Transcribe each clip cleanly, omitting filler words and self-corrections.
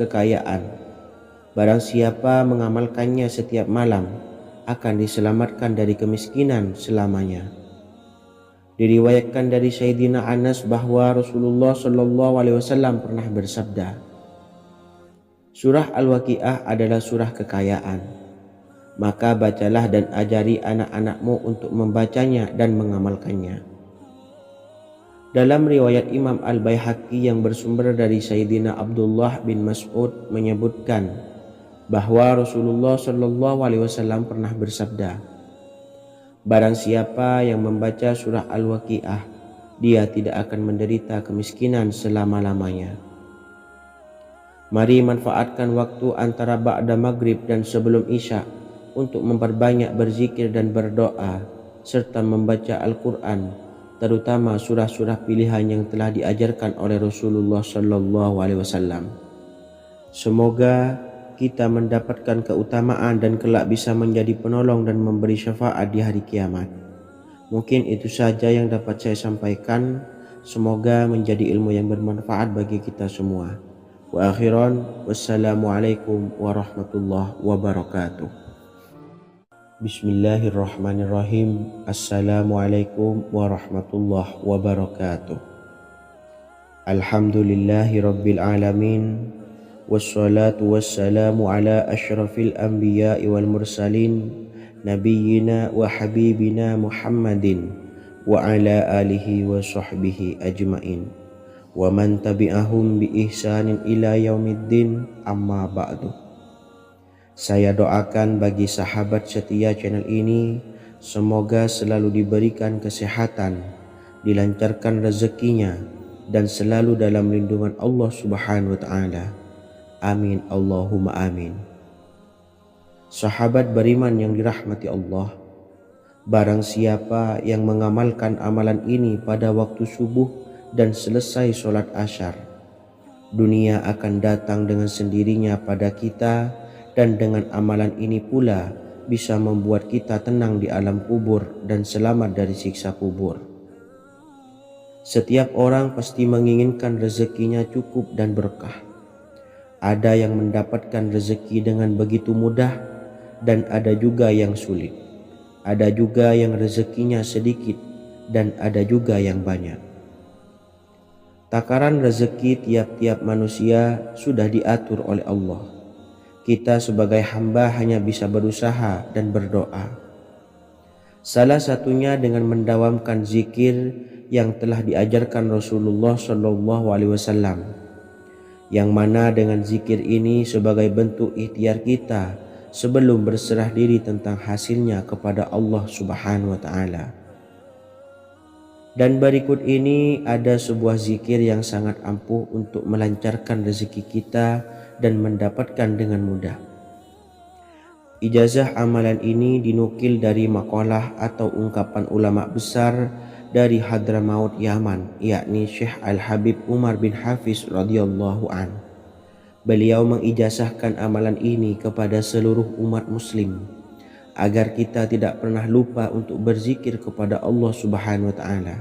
kekayaan. Barang siapa mengamalkannya setiap malam akan diselamatkan dari kemiskinan selamanya. Diriwayatkan dari Sayyidina Anas bahwa Rasulullah SAW pernah bersabda, surah Al-Waqiah adalah surah kekayaan. Maka bacalah dan ajari anak-anakmu untuk membacanya dan mengamalkannya. Dalam riwayat Imam Al-Baihaqi yang bersumber dari Sayyidina Abdullah bin Mas'ud menyebutkan bahwa Rasulullah SAW pernah bersabda, barang siapa yang membaca surah Al-Waqiah, dia tidak akan menderita kemiskinan selama-lamanya. Mari manfaatkan waktu antara ba'da maghrib dan sebelum isya untuk memperbanyak berzikir dan berdoa serta membaca Al-Quran, terutama surah-surah pilihan yang telah diajarkan oleh Rasulullah SAW. Semoga kita mendapatkan keutamaan dan kelak bisa menjadi penolong dan memberi syafaat di hari kiamat. Mungkin itu saja yang dapat saya sampaikan. Semoga menjadi ilmu yang bermanfaat bagi kita semua. Wa akhiran, wassalamualaikum warahmatullahi wabarakatuh. Bismillahirrahmanirrahim. Assalamualaikum warahmatullahi wabarakatuh. Alhamdulillahi rabbil alamin. Wassalatu wassalamu ala asyrafil anbiya'i wal mursalin nabiyyina wa habibina Muhammadin wa ala alihi wa sahbihi ajmain wa man tabi'ahum bi ihsanin ila yaumiddin, amma ba'du. Saya doakan bagi sahabat setia channel ini, semoga selalu diberikan kesehatan, dilancarkan rezekinya, dan selalu dalam lindungan Allah Subhanahu wa ta'ala. Amin Allahumma amin. Sahabat beriman yang dirahmati Allah, barang siapa yang mengamalkan amalan ini pada waktu subuh dan selesai sholat asyar, dunia akan datang dengan sendirinya pada kita, dan dengan amalan ini pula bisa membuat kita tenang di alam kubur dan selamat dari siksa kubur. Setiap orang pasti menginginkan rezekinya cukup dan berkah. Ada yang mendapatkan rezeki dengan begitu mudah dan ada juga yang sulit. Ada juga yang rezekinya sedikit dan ada juga yang banyak. Takaran rezeki tiap-tiap manusia sudah diatur oleh Allah. Kita sebagai hamba hanya bisa berusaha dan berdoa. Salah satunya dengan mendawamkan zikir yang telah diajarkan Rasulullah SAW. Yang mana dengan zikir ini sebagai bentuk ikhtiar kita sebelum berserah diri tentang hasilnya kepada Allah Subhanahu wa ta'ala. Dan berikut ini ada sebuah zikir yang sangat ampuh untuk melancarkan rezeki kita dan mendapatkan dengan mudah. Ijazah amalan ini dinukil dari makalah atau ungkapan ulama besar dari Hadramaut Yaman, yakni Syekh Al-Habib Umar bin Hafiz radhiyallahu an. Beliau mengijazahkan amalan ini kepada seluruh umat muslim agar kita tidak pernah lupa untuk berzikir kepada Allah Subhanahu wa ta'ala.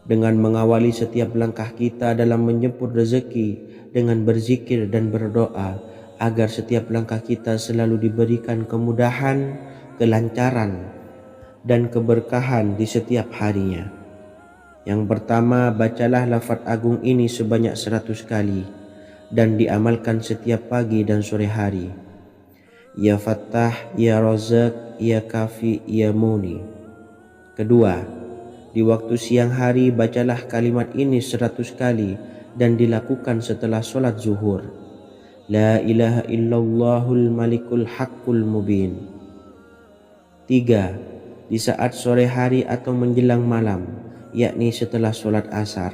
Dengan mengawali setiap langkah kita dalam menjemput rezeki dengan berzikir dan berdoa agar setiap langkah kita selalu diberikan kemudahan, kelancaran, dan keberkahan di setiap harinya. Yang pertama, bacalah lafaz agung ini sebanyak 100 kali dan diamalkan setiap pagi dan sore hari. Ya Fattah, Ya Razak, Ya Kafi, Ya Muni. Kedua, di waktu siang hari bacalah kalimat ini 100 kali dan dilakukan setelah sholat zuhur. La ilaha illallahul malikul haqqul mubin. Tiga, di saat sore hari atau menjelang malam, yakni setelah sholat asar,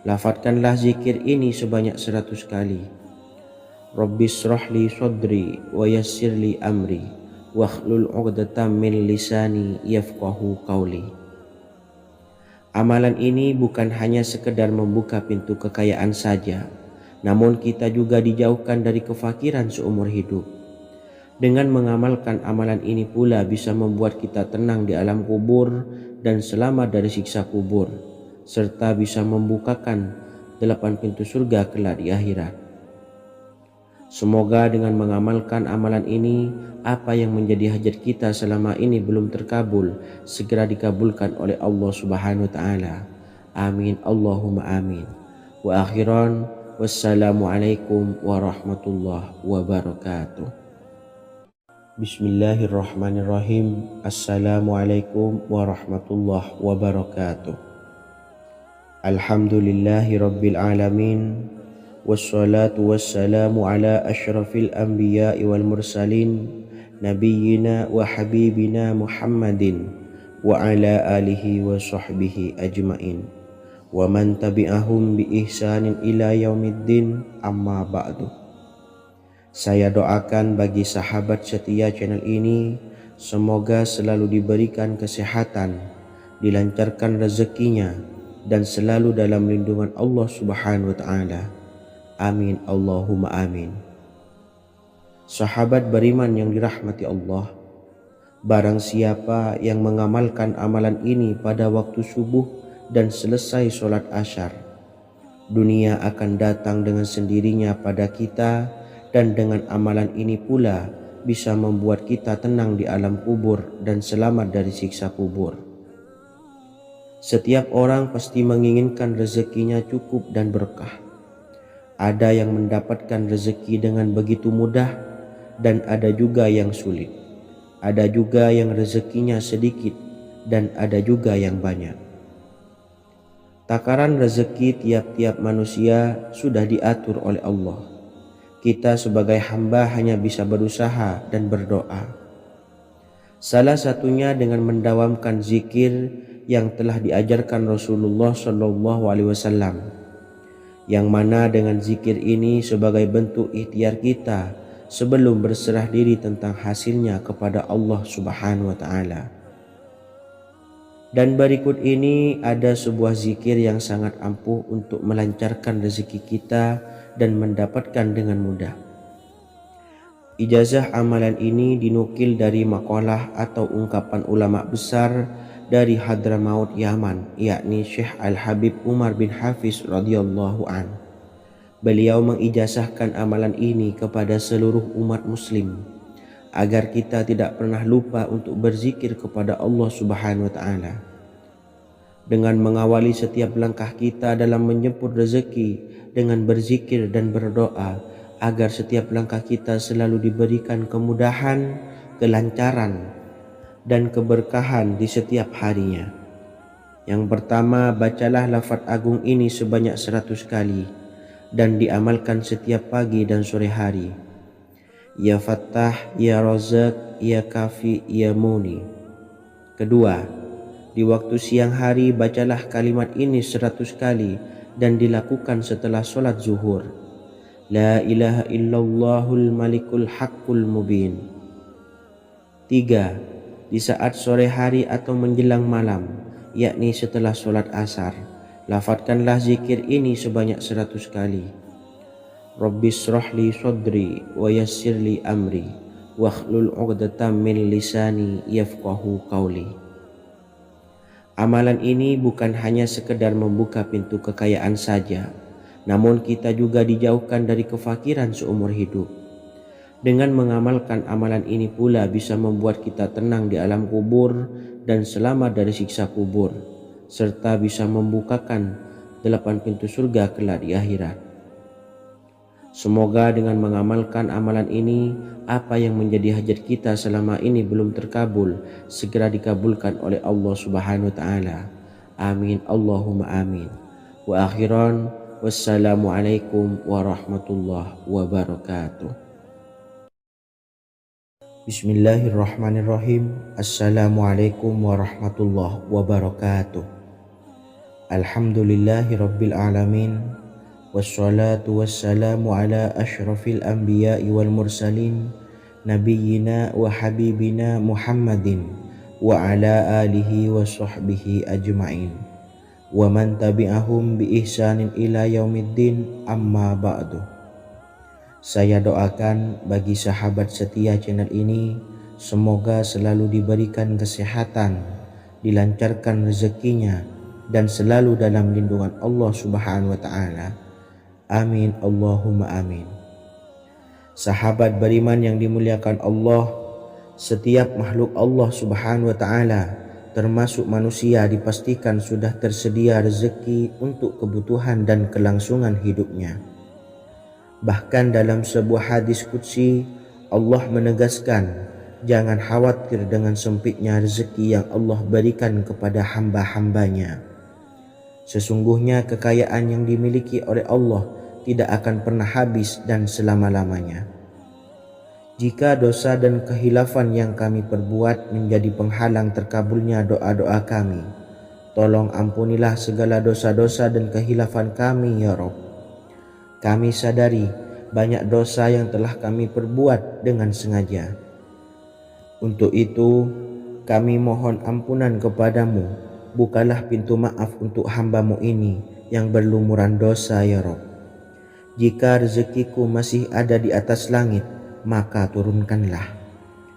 lafadzkanlah zikir ini sebanyak 100 kali. Rabbishrahli sodri wa yassirli amri wakhlul 'uqdatam min lisani yafqahu qawli. Amalan ini bukan hanya sekedar membuka pintu kekayaan saja, namun kita juga dijauhkan dari kefakiran seumur hidup. Dengan mengamalkan amalan ini pula bisa membuat kita tenang di alam kubur dan selamat dari siksa kubur, serta bisa membukakan 8 pintu surga kelak di akhirat. Semoga dengan mengamalkan amalan ini, apa yang menjadi hajat kita selama ini belum terkabul, segera dikabulkan oleh Allah Subhanahu wa Ta'ala. Amin, Allahumma amin. Wa akhiran, wassalamualaikum warahmatullahi wabarakatuh. Bismillahirrahmanirrahim. Assalamualaikum warahmatullahi wabarakatuh. Alhamdulillahi rabbil alamin. Wassalatu wassalamu ala ashrafil anbiya'i wal mursalin, nabiyyina wa habibina Muhammadin wa ala alihi wa sahbihi ajmain, wa man tabi'ahum bi ihsanin ila yaumiddin, amma ba'du. Saya doakan bagi sahabat setia channel ini, semoga selalu diberikan kesehatan, dilancarkan rezekinya, dan selalu dalam lindungan Allah Subhanahu wa Ta'ala. Amin, Allahumma amin. Sahabat beriman yang dirahmati Allah, barang siapa yang mengamalkan amalan ini pada waktu subuh dan selesai sholat asyar, dunia akan datang dengan sendirinya pada kita, dan dengan amalan ini pula bisa membuat kita tenang di alam kubur dan selamat dari siksa kubur. Setiap orang pasti menginginkan rezekinya cukup dan berkah. Ada yang mendapatkan rezeki dengan begitu mudah, dan ada juga yang sulit. Ada juga yang rezekinya sedikit, dan ada juga yang banyak. Takaran rezeki tiap-tiap manusia sudah diatur oleh Allah. Kita sebagai hamba hanya bisa berusaha dan berdoa. Salah satunya dengan mendawamkan zikir yang telah diajarkan Rasulullah SAW, yang mana dengan zikir ini sebagai bentuk ikhtiar kita sebelum berserah diri tentang hasilnya kepada Allah Subhanahu wa Ta'ala. Dan berikut ini ada sebuah zikir yang sangat ampuh untuk melancarkan rezeki kita dan mendapatkan dengan mudah. Ijazah amalan ini dinukil dari makalah atau ungkapan ulama besar dari Hadramaut Yaman, yakni Syekh Al-Habib Umar bin Hafiz radhiyallahu an. Beliau mengijazahkan amalan ini kepada seluruh umat muslim agar kita tidak pernah lupa untuk berzikir kepada Allah Subhanahu wa Ta'ala. Dengan mengawali setiap langkah kita dalam menjemput rezeki dengan berzikir dan berdoa agar setiap langkah kita selalu diberikan kemudahan, kelancaran, dan keberkahan di setiap harinya. Yang pertama, bacalah lafaz agung ini sebanyak 100 kali dan diamalkan setiap pagi dan sore hari. Ya Fattah, Ya Razak, Ya Kafi, Ya Muni. Kedua, di waktu siang hari bacalah kalimat ini 100 kali dan dilakukan setelah sholat zuhur. La ilaha illallahul malikul haqqul mubin. Tiga, di saat sore hari atau menjelang malam, yakni setelah sholat asar, lafadzkanlah zikir ini sebanyak 100 kali. Rabbishrahli sodri wa yassirli amri wakhlul 'uqdatam min lisani yafqahu qawli. Amalan ini bukan hanya sekedar membuka pintu kekayaan saja, namun kita juga dijauhkan dari kefakiran seumur hidup. Dengan mengamalkan amalan ini pula bisa membuat kita tenang di alam kubur dan selamat dari siksa kubur, serta bisa membukakan 8 pintu surga kelak di akhirat. Semoga dengan mengamalkan amalan ini, apa yang menjadi hajat kita selama ini belum terkabul, segera dikabulkan oleh Allah Subhanahu wa Ta'ala. Amin, Allahumma amin. Wa akhiran, wassalamualaikum warahmatullahi wabarakatuh. Bismillahirrahmanirrahim. Assalamualaikum warahmatullahi wabarakatuh. Alhamdulillahi rabbil alamin. Wassalatu wassalamu ala ashrafil anbiya'i wal mursalin, nabiyyina wa habibina Muhammadin wa ala alihi wa sahbihi ajmain, wa man tabi'ahum bi ihsanin ila yaumiddin, amma ba'du. Saya doakan bagi sahabat setia channel ini, semoga selalu diberikan kesehatan, dilancarkan rezekinya, dan selalu dalam lindungan Allah Subhanahu wa Ta'ala. Amin, Allahumma amin. Sahabat beriman yang dimuliakan Allah, setiap makhluk Allah Subhanahu wa taala termasuk manusia dipastikan sudah tersedia rezeki untuk kebutuhan dan kelangsungan hidupnya. Bahkan dalam sebuah hadis qudsi Allah menegaskan, jangan khawatir dengan sempitnya rezeki yang Allah berikan kepada hamba-hambanya. Sesungguhnya kekayaan yang dimiliki oleh Allah tidak akan pernah habis dan selama-lamanya. Jika dosa dan kehilafan yang kami perbuat menjadi penghalang terkabulnya doa-doa kami, tolong ampunilah segala dosa-dosa dan kehilafan kami ya Rabb. Kami sadari banyak dosa yang telah kami perbuat dengan sengaja. Untuk itu kami mohon ampunan kepadamu, bukalah pintu maaf untuk hamba-Mu ini yang berlumuran dosa ya Rabb. Jika rezekiku masih ada di atas langit, maka turunkanlah.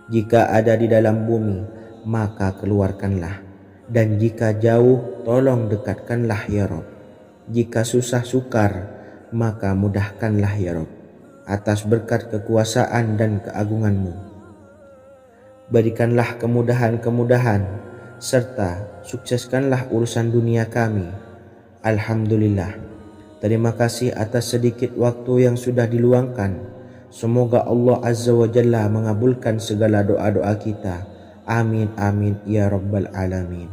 Jika ada di dalam bumi, maka keluarkanlah. Dan jika jauh, tolong dekatkanlah ya Rabb. Jika susah sukar, maka mudahkanlah ya Rabb, atas berkat kekuasaan dan keagungan-Mu. Berikanlah kemudahan-kemudahan, serta sukseskanlah urusan dunia kami. Alhamdulillah. Terima kasih atas sedikit waktu yang sudah diluangkan. Semoga Allah Azza wa Jalla mengabulkan segala doa-doa kita. Amin amin ya rabbal alamin.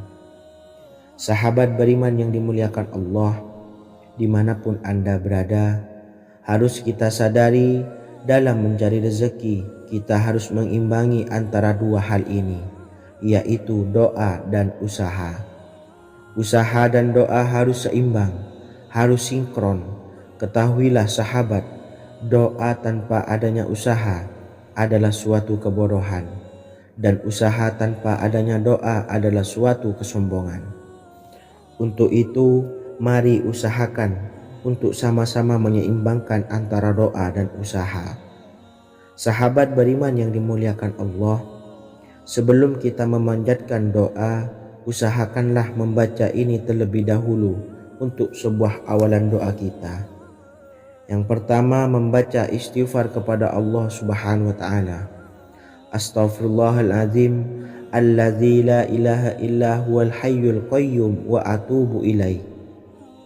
Sahabat beriman yang dimuliakan Allah, dimanapun Anda berada, harus kita sadari dalam mencari rezeki kita harus mengimbangi antara dua hal ini, yaitu doa dan usaha. Usaha dan doa harus seimbang, harus sinkron. Ketahuilah sahabat, doa tanpa adanya usaha adalah suatu kebodohan, dan usaha tanpa adanya doa adalah suatu kesombongan. Untuk itu, mari usahakan untuk sama-sama menyeimbangkan antara doa dan usaha. Sahabat beriman yang dimuliakan Allah, sebelum kita memanjatkan doa, usahakanlah membaca ini terlebih dahulu untuk sebuah awalan doa kita. Yang pertama, membaca istighfar kepada Allah Subhanahu wa taala. Astaghfirullahaladzim alladzi la ilaha illa huwal hayyul qayyum wa atubu ilaih.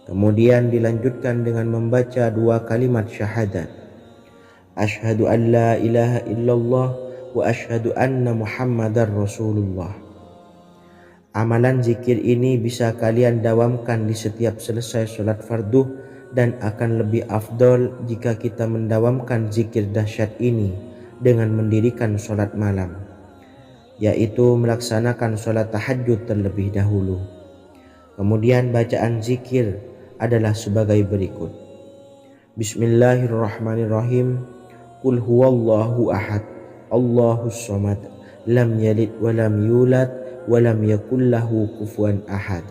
Kemudian dilanjutkan dengan membaca dua kalimat syahadat. Asyhadu an la ilaha illallah wa asyhadu anna Muhammadar Rasulullah. Amalan zikir ini bisa kalian dawamkan di setiap selesai sholat fardu, dan akan lebih afdol jika kita mendawamkan zikir dahsyat ini dengan mendirikan sholat malam, yaitu melaksanakan sholat tahajud terlebih dahulu. Kemudian bacaan zikir adalah sebagai berikut. Bismillahirrahmanirrahim. Qul huwallahu ahad, Allahus samad, lam yalid wa lam yulad wa lam yakul lahu kufuwan ahad.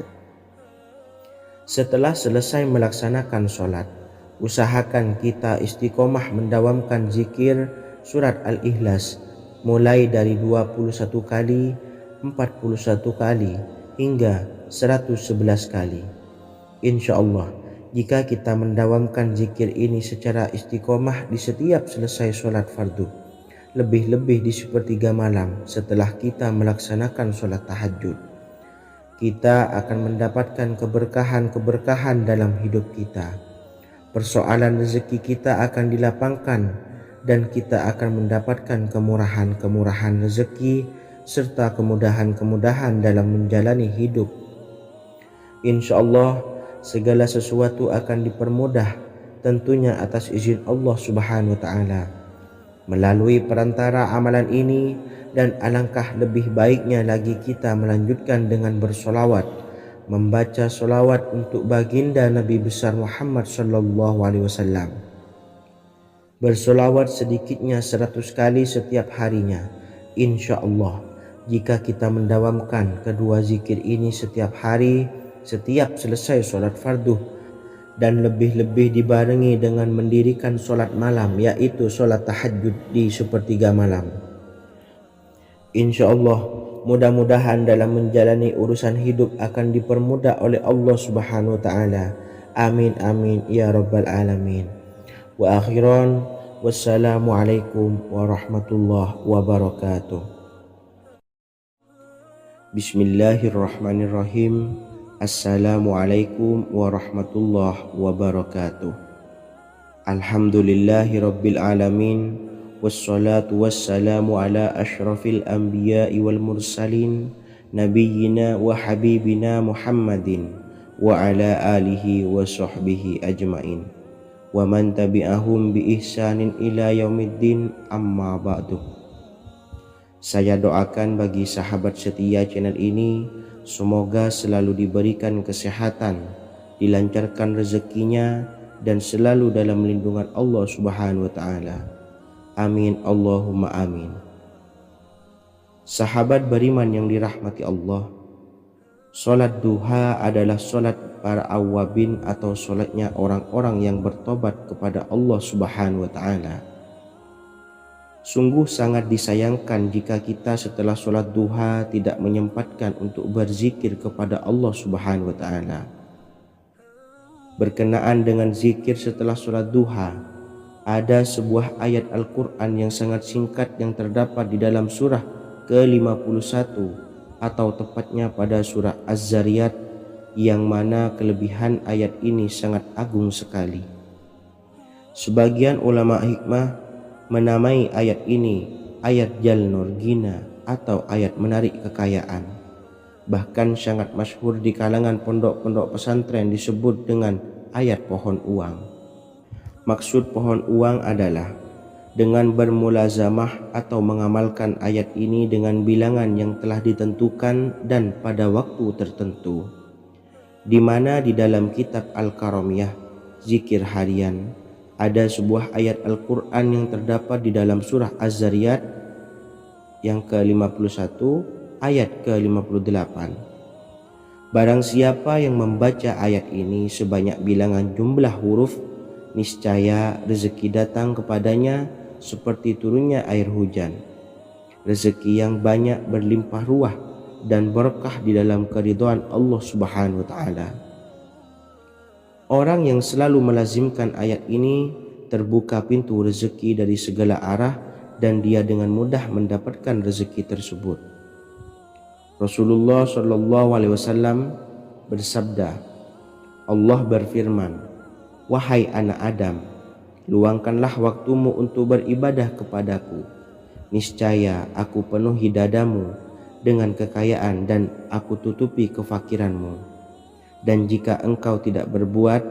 Setelah selesai melaksanakan sholat, usahakan kita istiqomah mendawamkan zikir surat Al-Ikhlas mulai dari 21 kali, 41 kali, hingga 111 kali. Insyaallah, jika kita mendawamkan zikir ini secara istiqomah di setiap selesai sholat fardu, lebih-lebih di sepertiga malam setelah kita melaksanakan sholat tahajud, kita akan mendapatkan keberkahan-keberkahan dalam hidup kita. Persoalan rezeki kita akan dilapangkan, dan kita akan mendapatkan kemurahan-kemurahan rezeki serta kemudahan-kemudahan dalam menjalani hidup. Insyaallah segala sesuatu akan dipermudah, tentunya atas izin Allah Subhanahu wa taala melalui perantara amalan ini. Dan alangkah lebih baiknya lagi kita melanjutkan dengan bersolawat, membaca solawat untuk baginda Nabi besar Muhammad sallallahu alaihi wasallam. Bersolawat sedikitnya 100 kali setiap harinya. Insya Allah, jika kita mendawamkan kedua zikir ini setiap hari, setiap selesai sholat fardu, dan lebih-lebih dibarengi dengan mendirikan sholat malam, yaitu sholat tahajud di sepertiga malam, insya Allah mudah-mudahan dalam menjalani urusan hidup akan dipermudah oleh Allah Subhanahu wa taala. Amin amin ya rabbal alamin. Wa akhiran, Wassalamualaikum warahmatullahi wabarakatuh. Bismillahirrahmanirrahim. Assalamualaikum warahmatullahi wabarakatuh. Alhamdulillahi rabbil alamin. Wassalatu wassalamu ala ashrafil anbiya'i wal mursalin, nabiyyina wa habibina Muhammadin wa ala alihi wa sahbihi ajmain wa man tabi'ahum bi ihsanin ila yaumiddin, amma ba'du. Saya doakan bagi sahabat setia channel ini, semoga selalu diberikan kesehatan, dilancarkan rezekinya, dan selalu dalam lindungan Allah Subhanahu wa ta'ala. Amin Allahumma amin. Sahabat beriman yang dirahmati Allah, solat duha adalah solat para awabin atau solatnya orang-orang yang bertobat kepada Allah Subhanahu wa ta'ala. Sungguh sangat disayangkan jika kita setelah solat duha tidak menyempatkan untuk berzikir kepada Allah Subhanahu wa ta'ala. Berkenaan dengan zikir setelah solat duha, ada sebuah ayat Al-Quran yang sangat singkat yang terdapat di dalam surah ke-51 atau tepatnya pada surah Az-Zariyat, yang mana kelebihan ayat ini sangat agung sekali. Sebagian ulama hikmah menamai ayat ini ayat Jalnur Gina atau ayat menarik kekayaan. Bahkan sangat masyhur di kalangan pondok-pondok pesantren disebut dengan ayat pohon uang. Maksud pohon uang adalah dengan bermulazamah atau mengamalkan ayat ini dengan bilangan yang telah ditentukan dan pada waktu tertentu, di mana di dalam kitab Al-Karamiyah zikir harian ada sebuah ayat Al-Quran yang terdapat di dalam surah Az-Zariyat yang ke-51 ayat ke-58. Barang siapa yang membaca ayat ini sebanyak bilangan jumlah huruf, niscaya rezeki datang kepadanya seperti turunnya air hujan, rezeki yang banyak berlimpah ruah dan berkah di dalam keridhaan Allah Subhanahu wa ta'ala. Orang yang selalu melazimkan ayat ini terbuka pintu rezeki dari segala arah dan dia dengan mudah mendapatkan rezeki tersebut. Rasulullah Shallallahu Alaihi Wasallam bersabda, Allah berfirman, wahai anak Adam, luangkanlah waktumu untuk beribadah kepadaku. Niscaya aku penuhi dadamu dengan kekayaan dan aku tutupi kefakiranmu. Dan jika engkau tidak berbuat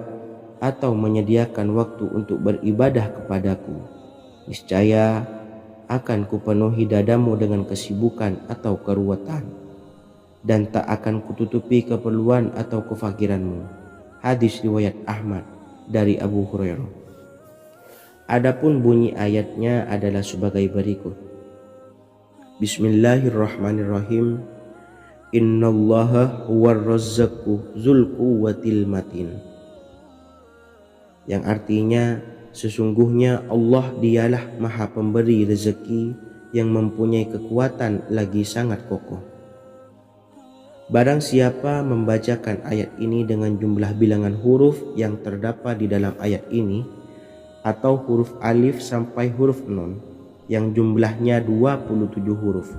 atau menyediakan waktu untuk beribadah kepadaku, niscaya akan kupenuhi dadamu dengan kesibukan atau keruwetan, dan tak akan kututupi keperluan atau kefakiranmu. Hadis riwayat Ahmad dari Abu Hurairah. Adapun bunyi ayatnya adalah sebagai berikut. Bismillahirrahmanirrahim. Innallaha huwar razzaqu dzul quwwatil matin. Yang artinya, sesungguhnya Allah dialah Maha Pemberi rezeki yang mempunyai kekuatan lagi sangat kokoh. Barang siapa membacakan ayat ini dengan jumlah bilangan huruf yang terdapat di dalam ayat ini, atau huruf alif sampai huruf nun yang jumlahnya 27 huruf,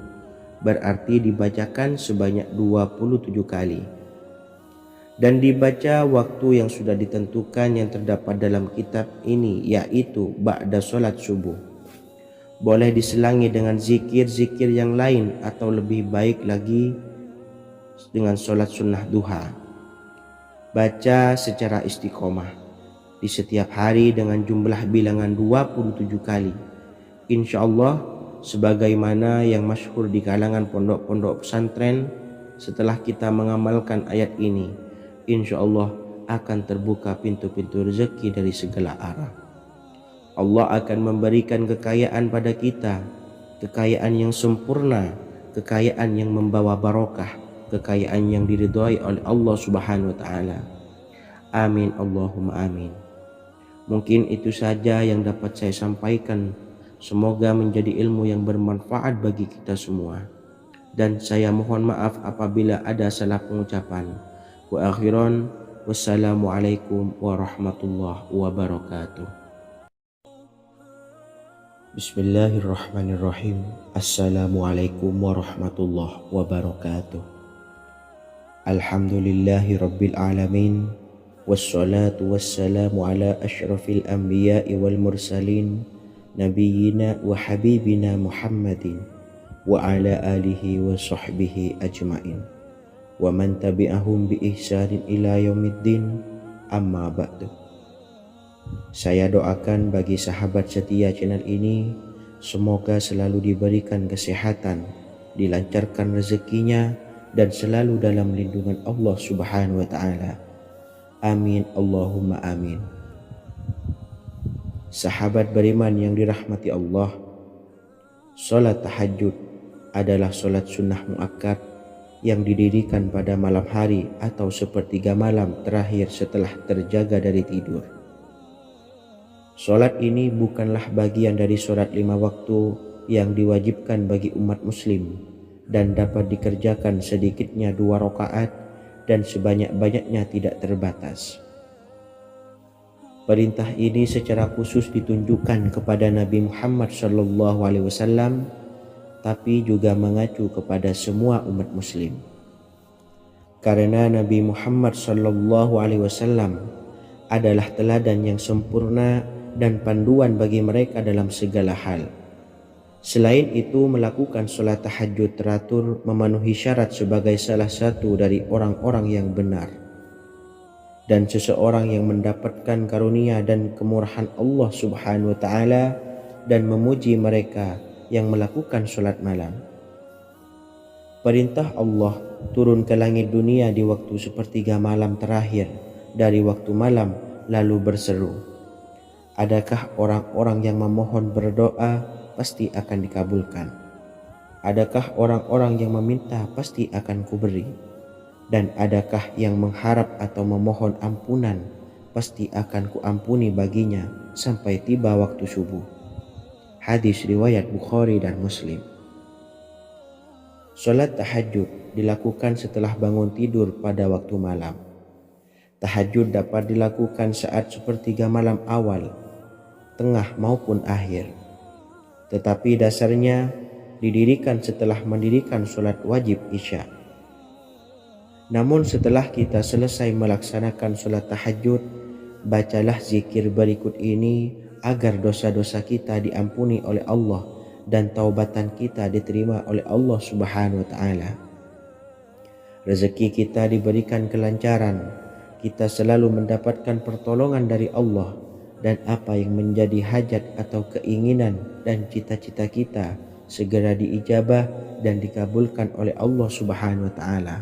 berarti dibacakan sebanyak 27 kali, dan dibaca waktu yang sudah ditentukan yang terdapat dalam kitab ini, yaitu ba'da sholat subuh. Boleh diselangi dengan zikir-zikir yang lain atau lebih baik lagi dengan sholat sunnah duha. Baca secara istiqomah di setiap hari dengan jumlah bilangan 27 kali. Insya Allah, sebagaimana yang masyhur di kalangan pondok-pondok pesantren, setelah kita mengamalkan ayat ini, insya Allah akan terbuka pintu-pintu rezeki dari segala arah. Allah akan memberikan kekayaan pada kita, kekayaan yang sempurna, kekayaan yang membawa barokah, kekayaan yang diridhai oleh Allah Subhanahu wa ta'ala. Amin Allahumma amin. Mungkin itu saja yang dapat saya sampaikan. Semoga menjadi ilmu yang bermanfaat bagi kita semua. Dan saya mohon maaf apabila ada salah pengucapan. Wa akhiran, wassalamualaikum warahmatullahi wabarakatuh. Bismillahirrahmanirrahim. Assalamualaikum warahmatullahi wabarakatuh. Alhamdulillahi rabbil alamin. Wassalatu wassalamu ala ashrafil anbiya'i wal mursalin, nabiyyina wa habibina Muhammadin wa ala alihi wa sahbihi ajmain wa man tabi'ahum bi ihsanin ila yaumiddin, amma ba'du. Saya doakan bagi sahabat setia channel ini, semoga selalu diberikan kesehatan, dilancarkan rezekinya, dan selalu dalam lindungan Allah Subhanahu wa Ta'ala. Amin Allahumma amin. Sahabat beriman yang dirahmati Allah, salat tahajud adalah salat sunnah muakkad yang didirikan pada malam hari atau sepertiga malam terakhir setelah terjaga dari tidur. Salat ini bukanlah bagian dari salat 5 waktu yang diwajibkan bagi umat muslim dan dapat dikerjakan sedikitnya 2 rakaat dan sebanyak-banyaknya tidak terbatas. Perintah ini secara khusus ditunjukkan kepada Nabi Muhammad SAW, tapi juga mengacu kepada semua umat muslim. Karena Nabi Muhammad SAW adalah teladan yang sempurna dan panduan bagi mereka dalam segala hal. Selain itu, melakukan sholat tahajud teratur memenuhi syarat sebagai salah satu dari orang-orang yang benar. Dan seseorang yang mendapatkan karunia dan kemurahan Allah Subhanahu wa Ta'ala dan memuji mereka yang melakukan sholat malam. Perintah Allah turun ke langit dunia di waktu sepertiga malam terakhir dari waktu malam, lalu berseru, adakah orang-orang yang memohon berdoa pasti akan dikabulkan? Adakah orang-orang yang meminta pasti akan kuberi? Dan adakah yang mengharap atau memohon ampunan pasti akan kuampuni baginya sampai tiba waktu subuh? Hadis riwayat Bukhari dan Muslim. Salat tahajud dilakukan setelah bangun tidur pada waktu malam. Tahajud dapat dilakukan saat sepertiga malam awal, tengah maupun akhir. Tetapi dasarnya didirikan setelah mendirikan sholat wajib isya. Namun setelah kita selesai melaksanakan sholat tahajud, bacalah zikir berikut ini agar dosa-dosa kita diampuni oleh Allah dan taubatan kita diterima oleh Allah Subhanahu wa Ta'ala. Rezeki kita diberikan kelancaran, kita selalu mendapatkan pertolongan dari Allah, dan apa yang menjadi hajat atau keinginan dan cita-cita kita segera diijabah dan dikabulkan oleh Allah Subhanahu wa Ta'ala.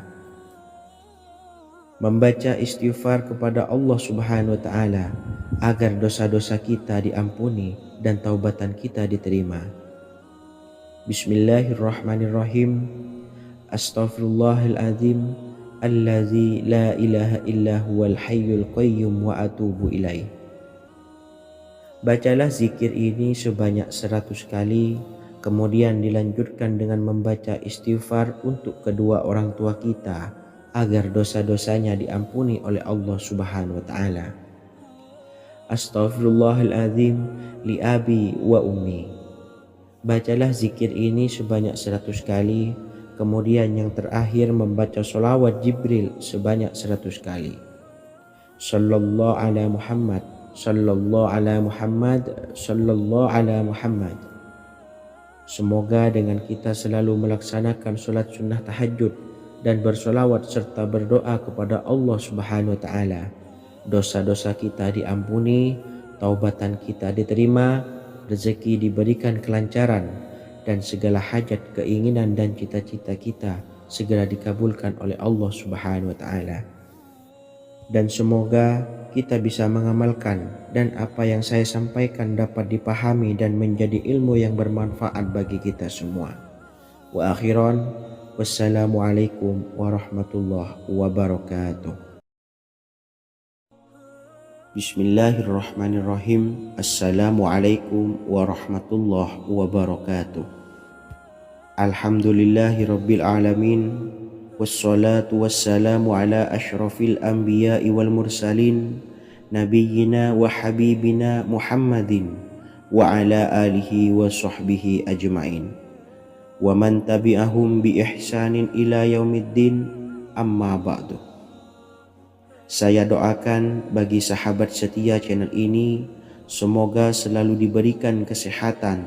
Membaca istighfar kepada Allah Subhanahu wa Ta'ala agar dosa-dosa kita diampuni dan taubatan kita diterima. Bismillahirrahmanirrahim. Astaghfirullahaladzim allazi la ilaha illa huwal hayyul qayyum wa atubu ilaih. Bacalah zikir ini sebanyak 100 kali, kemudian dilanjutkan dengan membaca istighfar untuk kedua orang tua kita agar dosa-dosanya diampuni oleh Allah Subhanahu wa Ta'ala. Astaghfirullahaladzim li abi wa ummi. Bacalah zikir ini sebanyak 100 kali, kemudian yang terakhir membaca sholawat Jibril sebanyak 100 kali. Sallallahu ala Muhammad, sallallahu ala Muhammad, sallallahu ala Muhammad. Semoga dengan kita selalu melaksanakan sholat sunnah tahajud dan bersolawat serta berdoa kepada Allah Subhanahu wa Ta'ala, dosa-dosa kita diampuni, taubatan kita diterima, rezeki diberikan kelancaran, dan segala hajat, keinginan dan cita-cita kita segera dikabulkan oleh Allah Subhanahu wa Ta'ala. Dan semoga kita bisa mengamalkan dan apa yang saya sampaikan dapat dipahami dan menjadi ilmu yang bermanfaat bagi kita semua. Wa akhiran, wassalamualaikum warahmatullahi wabarakatuh. Bismillahirrahmanirrahim. Assalamualaikum warahmatullahi wabarakatuh. Alhamdulillahi rabbil alamin. Wassalatu wassalamu ala ashrafil anbiya'i wal mursalin, nabiyyina wa habibina Muhammadin wa ala alihi wa sahbihi ajma'in wa man tabi'ahum bi ihsanin ila yaumiddin, amma ba'du. Saya doakan bagi sahabat setia channel ini, semoga selalu diberikan kesehatan,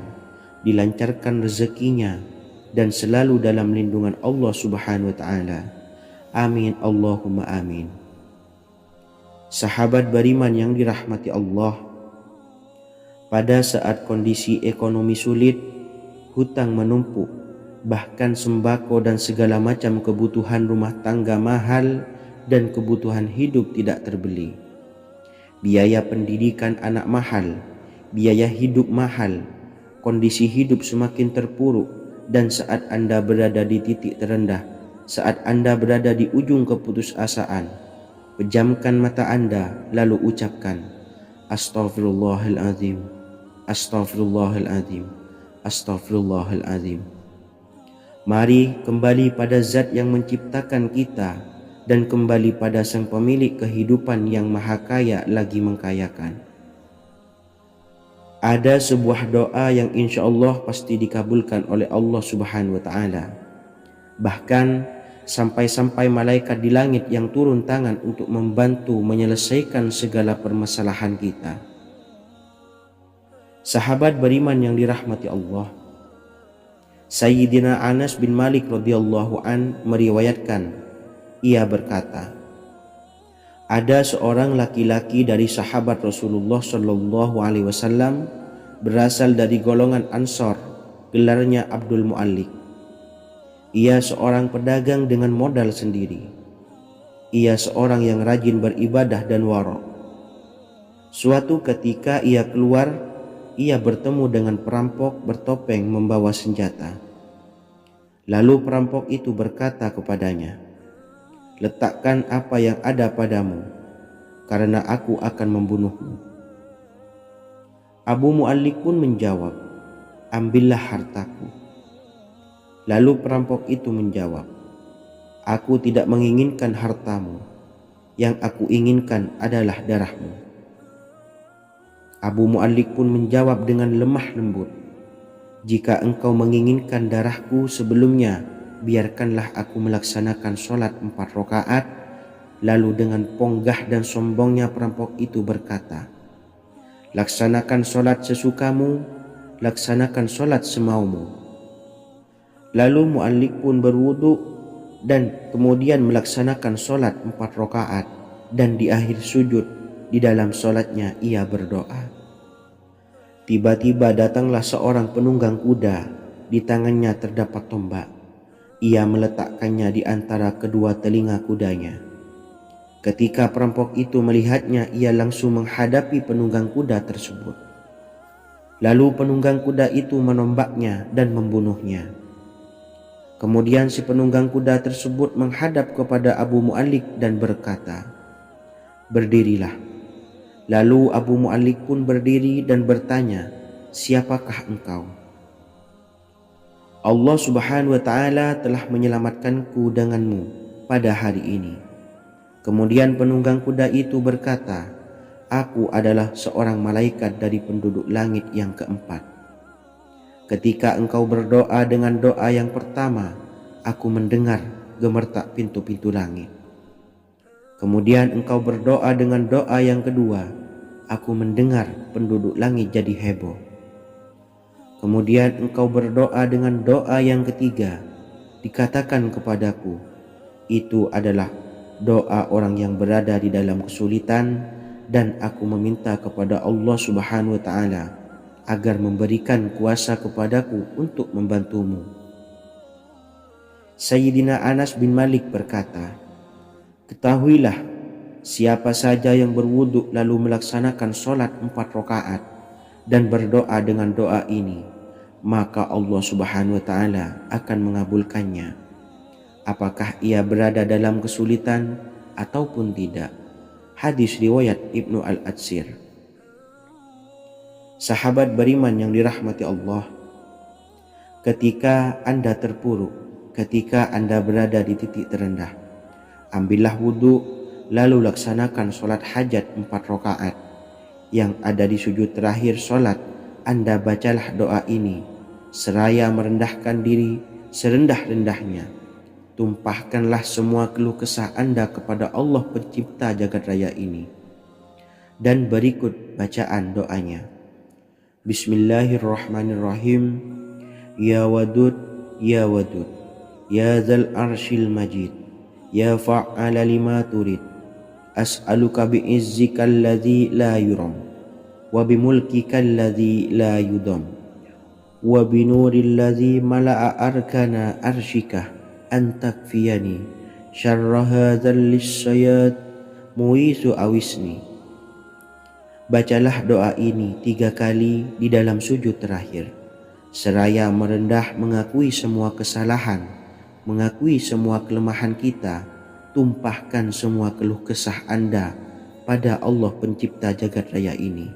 dilancarkan rezekinya, dan selalu dalam lindungan Allah Subhanahu wa Ta'ala. Amin Allahumma amin. Sahabat beriman yang dirahmati Allah, pada saat kondisi ekonomi sulit, hutang menumpuk, bahkan sembako dan segala macam kebutuhan rumah tangga mahal dan kebutuhan hidup tidak terbeli. Biaya pendidikan anak mahal, biaya hidup mahal, kondisi hidup semakin terpuruk, dan saat Anda berada di titik terendah, saat Anda berada di ujung keputusasaan, pejamkan mata Anda lalu ucapkan Astaghfirullahaladzim, Astaghfirullahaladzim, Astaghfirullahaladzim. Mari kembali pada zat yang menciptakan kita dan kembali pada sang pemilik kehidupan yang maha kaya lagi mengkayakan. Ada sebuah doa yang insya Allah pasti dikabulkan oleh Allah Subhanahu wa Ta'ala. Bahkan sampai-sampai malaikat di langit yang turun tangan untuk membantu menyelesaikan segala permasalahan kita. Sahabat beriman yang dirahmati Allah, Sayyidina Anas bin Malik radhiyallahu an meriwayatkan, ia berkata, ada seorang laki-laki dari sahabat Rasulullah Shallallahu Alaihi Wasallam berasal dari golongan Ansor, gelarnya Abdul Mu'allik. Ia seorang pedagang dengan modal sendiri. Ia seorang yang rajin beribadah dan wara'. Suatu ketika ia keluar, ia bertemu dengan perampok bertopeng membawa senjata. Lalu perampok itu berkata kepadanya, letakkan apa yang ada padamu, karena aku akan membunuhmu. Abu Mu'allik pun menjawab, ambillah hartaku. Lalu perampok itu menjawab, aku tidak menginginkan hartamu, yang aku inginkan adalah darahmu. Abu Mu'allik pun menjawab dengan lemah lembut, jika engkau menginginkan darahku sebelumnya, biarkanlah aku melaksanakan sholat 4 rakaat. Lalu dengan ponggah dan sombongnya perampok itu berkata, laksanakan sholat sesukamu, laksanakan sholat semaumu. Lalu Mu'allik pun berwudu dan kemudian melaksanakan sholat 4 rakaat, dan di akhir sujud di dalam sholatnya ia berdoa. Tiba-tiba datanglah seorang penunggang kuda, di tangannya terdapat tombak. Ia meletakkannya di antara kedua telinga kudanya. Ketika perampok itu melihatnya, ia langsung menghadapi penunggang kuda tersebut. Lalu penunggang kuda itu menombaknya dan membunuhnya. Kemudian si penunggang kuda tersebut menghadap kepada Abu Mu'allik dan berkata, berdirilah. Lalu Abu Mu'allik pun berdiri dan bertanya, siapakah engkau? Allah Subhanahu wa Ta'ala telah menyelamatkanku denganmu pada hari ini. Kemudian penunggang kuda itu berkata, aku adalah seorang malaikat dari penduduk langit yang keempat. Ketika engkau berdoa dengan doa yang pertama, aku mendengar gemertak pintu-pintu langit. Kemudian engkau berdoa dengan doa yang kedua, aku mendengar penduduk langit jadi heboh. Kemudian engkau berdoa dengan doa yang ketiga, dikatakan kepadaku, itu adalah doa orang yang berada di dalam kesulitan, dan aku meminta kepada Allah Subhanahu wa Ta'ala agar memberikan kuasa kepadaku untuk membantumu. Sayyidina Anas bin Malik berkata, ketahuilah, siapa saja yang berwudu lalu melaksanakan sholat 4 rakaat dan berdoa dengan doa ini, maka Allah Subhanahu wa Ta'ala akan mengabulkannya, apakah ia berada dalam kesulitan ataupun tidak. Hadis riwayat Ibnu Al-Atsir. Sahabat beriman yang dirahmati Allah, ketika Anda terpuruk, ketika Anda berada di titik terendah, ambillah wudhu, lalu laksanakan sholat hajat 4 rakaat. Yang ada di sujud terakhir sholat, Anda bacalah doa ini seraya merendahkan diri serendah-rendahnya. Tumpahkanlah semua keluh kesah Anda kepada Allah pencipta jagat raya ini. Dan berikut bacaan doanya. Bismillahirrahmanirrahim. Ya Wadud, Ya Wadud, Ya Dzal Arsyil Majid, Ya Fa'ala lima turid, as'aluka bi'izzika alladzi la yuram, wa bimulkika alladzi la yudam, wa binuril ladzi mala'a arkana arsyika an takfiyani syarra hadzal lisyayat muisu awisni. Bacalah doa ini 3 kali di dalam sujud terakhir, seraya merendah mengakui semua kesalahan, mengakui semua kelemahan kita. Tumpahkan semua keluh kesah Anda pada Allah pencipta jagat raya ini.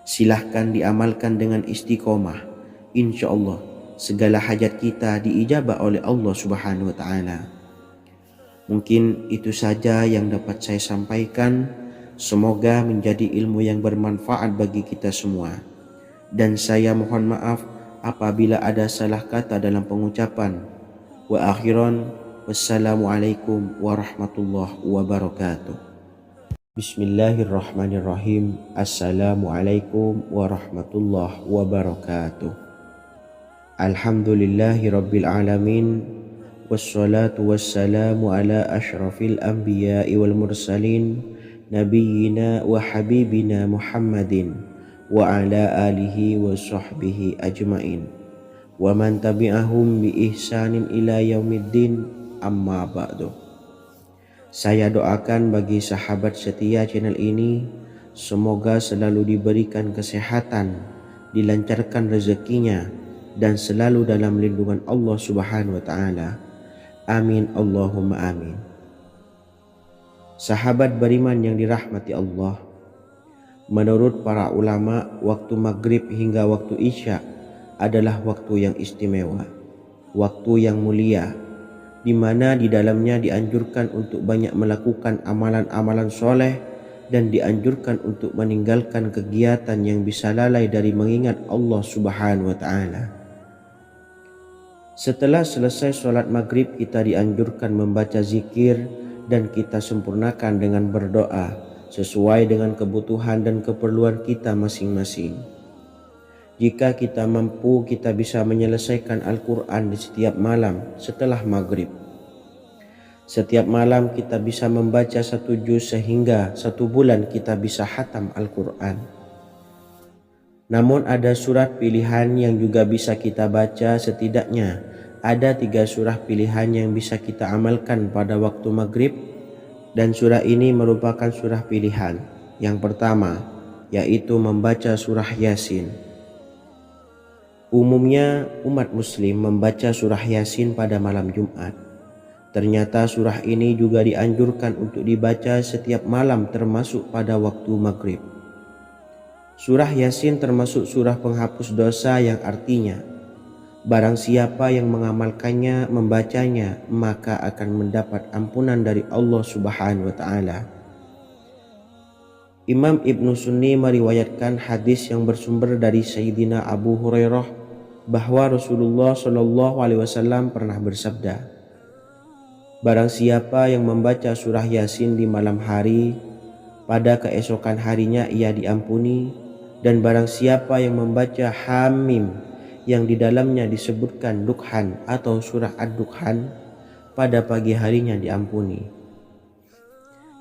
Silahkan diamalkan dengan istiqomah. Insya Allah segala hajat kita diijabah oleh Allah Subhanahu wa Ta'ala. Mungkin itu saja yang dapat saya sampaikan. Semoga menjadi ilmu yang bermanfaat bagi kita semua. Dan saya mohon maaf apabila ada salah kata dalam pengucapan. Wa akhiran, wassalamualaikum warahmatullahi wabarakatuh. Bismillahirrahmanirrahim. Assalamualaikum warahmatullahi wabarakatuh. Alhamdulillahi rabbil alamin. Wassalatu wassalamu ala ashrafil anbiya'i wal mursalin, Nabiyyina wa habibina Muhammadin wa ala alihi wa sahbihi ajmain wa man tabi'ahum bi ihsanin ila yaumiddin, amma ba'du. Saya doakan bagi sahabat setia channel ini, semoga selalu diberikan kesehatan, dilancarkan rezekinya, dan selalu dalam lindungan Allah Subhanahu wa Ta'ala. Amin Allahumma amin. Sahabat beriman yang dirahmati Allah, menurut para ulama, waktu maghrib hingga waktu isya adalah waktu yang istimewa, waktu yang mulia, di mana di dalamnya dianjurkan untuk banyak melakukan amalan-amalan soleh dan dianjurkan untuk meninggalkan kegiatan yang bisa lalai dari mengingat Allah Subhanahu wa Ta'ala. Setelah selesai sholat maghrib, kita dianjurkan membaca zikir dan kita sempurnakan dengan berdoa sesuai dengan kebutuhan dan keperluan kita masing-masing. Jika kita mampu, kita bisa menyelesaikan Al-Quran di setiap malam setelah maghrib. Setiap malam kita bisa membaca 1 juz sehingga 1 bulan kita bisa khatam Al-Quran. Namun ada surat pilihan yang juga bisa kita baca. Setidaknya ada 3 surah pilihan yang bisa kita amalkan pada waktu maghrib, dan surah ini merupakan surah pilihan. Yang pertama yaitu membaca surah Yasin. Umumnya umat muslim membaca surah Yasin pada malam Jumat. Ternyata surah ini juga dianjurkan untuk dibaca setiap malam termasuk pada waktu maghrib. Surah Yasin termasuk surah penghapus dosa, yang artinya barang siapa yang mengamalkannya, membacanya, maka akan mendapat ampunan dari Allah Subhanahu wa Ta'ala. Imam Ibnu Sunni meriwayatkan hadis yang bersumber dari Sayyidina Abu Hurairah bahwa Rasulullah SAW pernah bersabda, barang siapa yang membaca surah Yasin di malam hari, pada keesokan harinya ia diampuni, dan barang siapa yang membaca Hamim yang di dalamnya disebutkan Dukhan atau surah Ad-Dukhan, pada pagi harinya diampuni.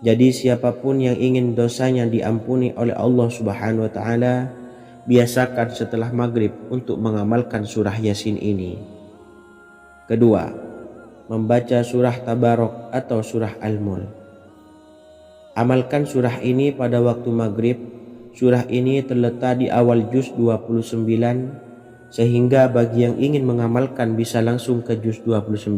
Jadi siapapun yang ingin dosanya diampuni oleh Allah Subhanahu wa Ta'ala, biasakan setelah maghrib untuk mengamalkan surah Yasin ini. Kedua, membaca surah Tabarok atau surah Al-Mulk. Amalkan surah ini pada waktu maghrib. Surah ini terletak di awal juz 29, sehingga bagi yang ingin mengamalkan bisa langsung ke juz 29.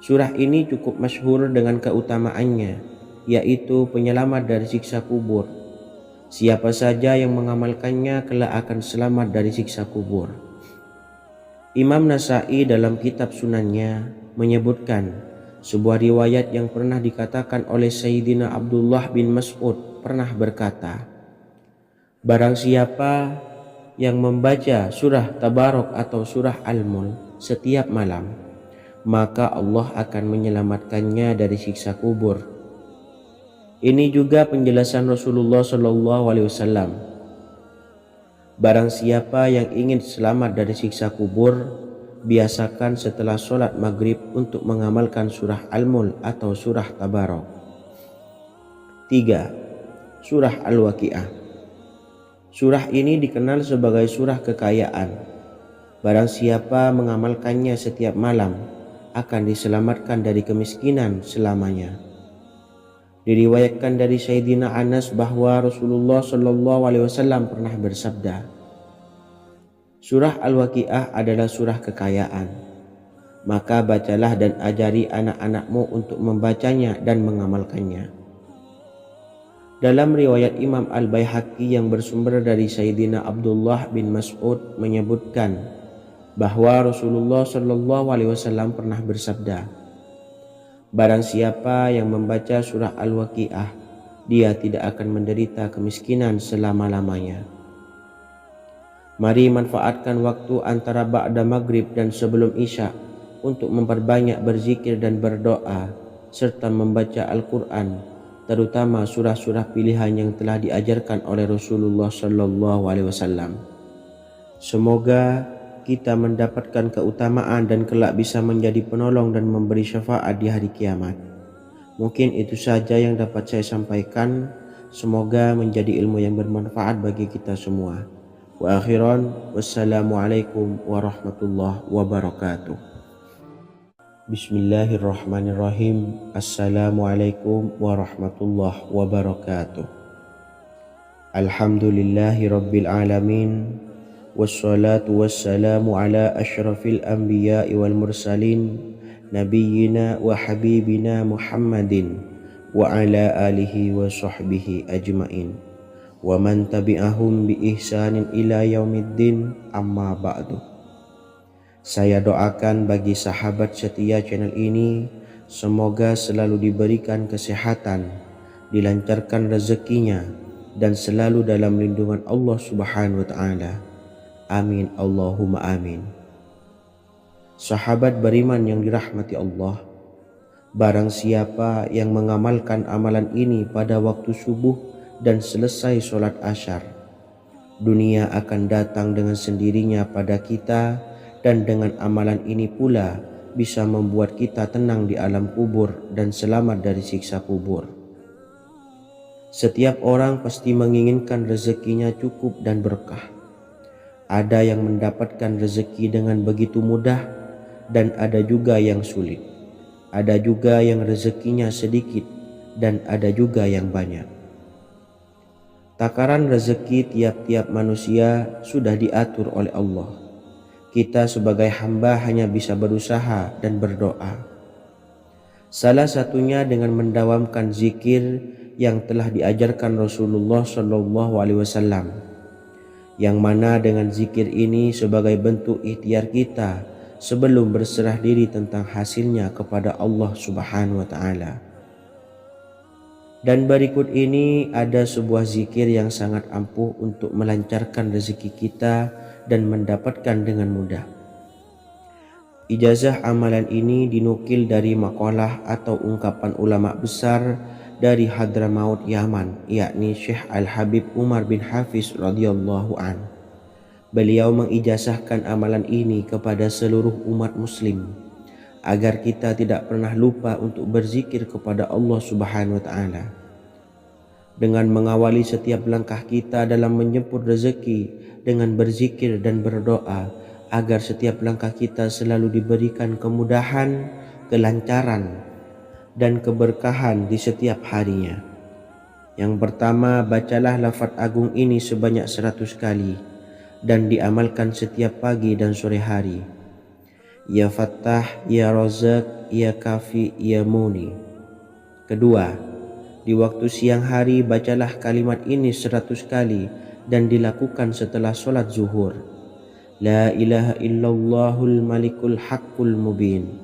Surah ini cukup masyhur dengan keutamaannya, yaitu penyelamat dari siksa kubur. Siapa saja yang mengamalkannya kelak akan selamat dari siksa kubur. Imam Nasa'i dalam kitab Sunannya menyebutkan sebuah riwayat yang pernah dikatakan oleh Sayyidina Abdullah bin Mas'ud pernah berkata, Barang siapa yang membaca surah Tabarok atau surah Al-Mulk setiap malam, maka Allah akan menyelamatkannya dari siksa kubur. Ini juga penjelasan Rasulullah SAW. Barang siapa yang ingin selamat dari siksa kubur, biasakan setelah sholat maghrib untuk mengamalkan surah Al-Mulk atau surah Tabarok. 3. Surah Al-Waqiah. Surah ini dikenal sebagai surah kekayaan. Barang siapa mengamalkannya setiap malam, akan diselamatkan dari kemiskinan selamanya. Diriwayatkan dari Sayyidina Anas bahwa Rasulullah SAW pernah bersabda, surah Al-Waqiah adalah surah kekayaan. Maka bacalah dan ajari anak-anakmu untuk membacanya dan mengamalkannya. Dalam riwayat Imam Al-Baihaqi yang bersumber dari Sayyidina Abdullah bin Mas'ud menyebutkan bahwa Rasulullah SAW pernah bersabda, barang siapa yang membaca surah Al-Waqiah, dia tidak akan menderita kemiskinan selama-lamanya. Mari manfaatkan waktu antara ba'da maghrib dan sebelum isya untuk memperbanyak berzikir dan berdoa serta membaca Al-Quran, terutama surah-surah pilihan yang telah diajarkan oleh Rasulullah SAW. Semoga kita mendapatkan keutamaan dan kelak bisa menjadi penolong dan memberi syafaat di hari kiamat. Mungkin itu saja yang dapat saya sampaikan. Semoga menjadi ilmu yang bermanfaat bagi kita semua. Wa akhiran, wassalamualaikum warahmatullahi wabarakatuh. Bismillahirrahmanirrahim. Assalamualaikum warahmatullahi wabarakatuh. Alhamdulillahi rabbil alamin. Wassalatu wassalamu ala ashrafil anbiya'i wal mursalin, nabiyyina wa habibina Muhammadin wa ala alihi wa sahbihi ajmain, wa man tabi'ahum bi ihsanin ila yaumiddin, amma ba'du. Saya doakan bagi sahabat setia channel ini, semoga selalu diberikan kesehatan, dilancarkan rezekinya, dan selalu dalam lindungan Allah Subhanahu wa Ta'ala. Amin Allahumma amin. Sahabat beriman yang dirahmati Allah, barang siapa yang mengamalkan amalan ini pada waktu subuh dan selesai sholat asyar, dunia akan datang dengan sendirinya pada kita, dan dengan amalan ini pula bisa membuat kita tenang di alam kubur dan selamat dari siksa kubur. Setiap orang pasti menginginkan rezekinya cukup dan berkah. Ada yang mendapatkan rezeki dengan begitu mudah dan ada juga yang sulit. Ada juga yang rezekinya sedikit dan ada juga yang banyak. Takaran rezeki tiap-tiap manusia sudah diatur oleh Allah. Kita sebagai hamba hanya bisa berusaha dan berdoa. Salah satunya dengan mendawamkan zikir yang telah diajarkan Rasulullah SAW, yang mana dengan zikir ini sebagai bentuk ikhtiar kita sebelum berserah diri tentang hasilnya kepada Allah Subhanahu wa Ta'ala. Dan berikut ini ada sebuah zikir yang sangat ampuh untuk melancarkan rezeki kita dan mendapatkan dengan mudah. Ijazah amalan ini dinukil dari makalah atau ungkapan ulama besar dari Hadramaut Yaman, yakni Syekh Al-Habib Umar bin Hafiz radhiyallahu an. Beliau mengijazahkan amalan ini kepada seluruh umat muslim agar kita tidak pernah lupa untuk berzikir kepada Allah Subhanahu wa Ta'ala. Dengan mengawali setiap langkah kita dalam menjemput rezeki dengan berzikir dan berdoa agar setiap langkah kita selalu diberikan kemudahan, kelancaran, dan keberkahan di setiap harinya. Yang pertama, bacalah lafaz agung ini sebanyak 100 kali dan diamalkan setiap pagi dan sore hari. Ya Fattah, Ya Razak, Ya Kafi, Ya Muni. Kedua, di waktu siang hari bacalah kalimat ini 100 kali dan dilakukan setelah sholat zuhur. La ilaha illallahul malikul haqqul mubin.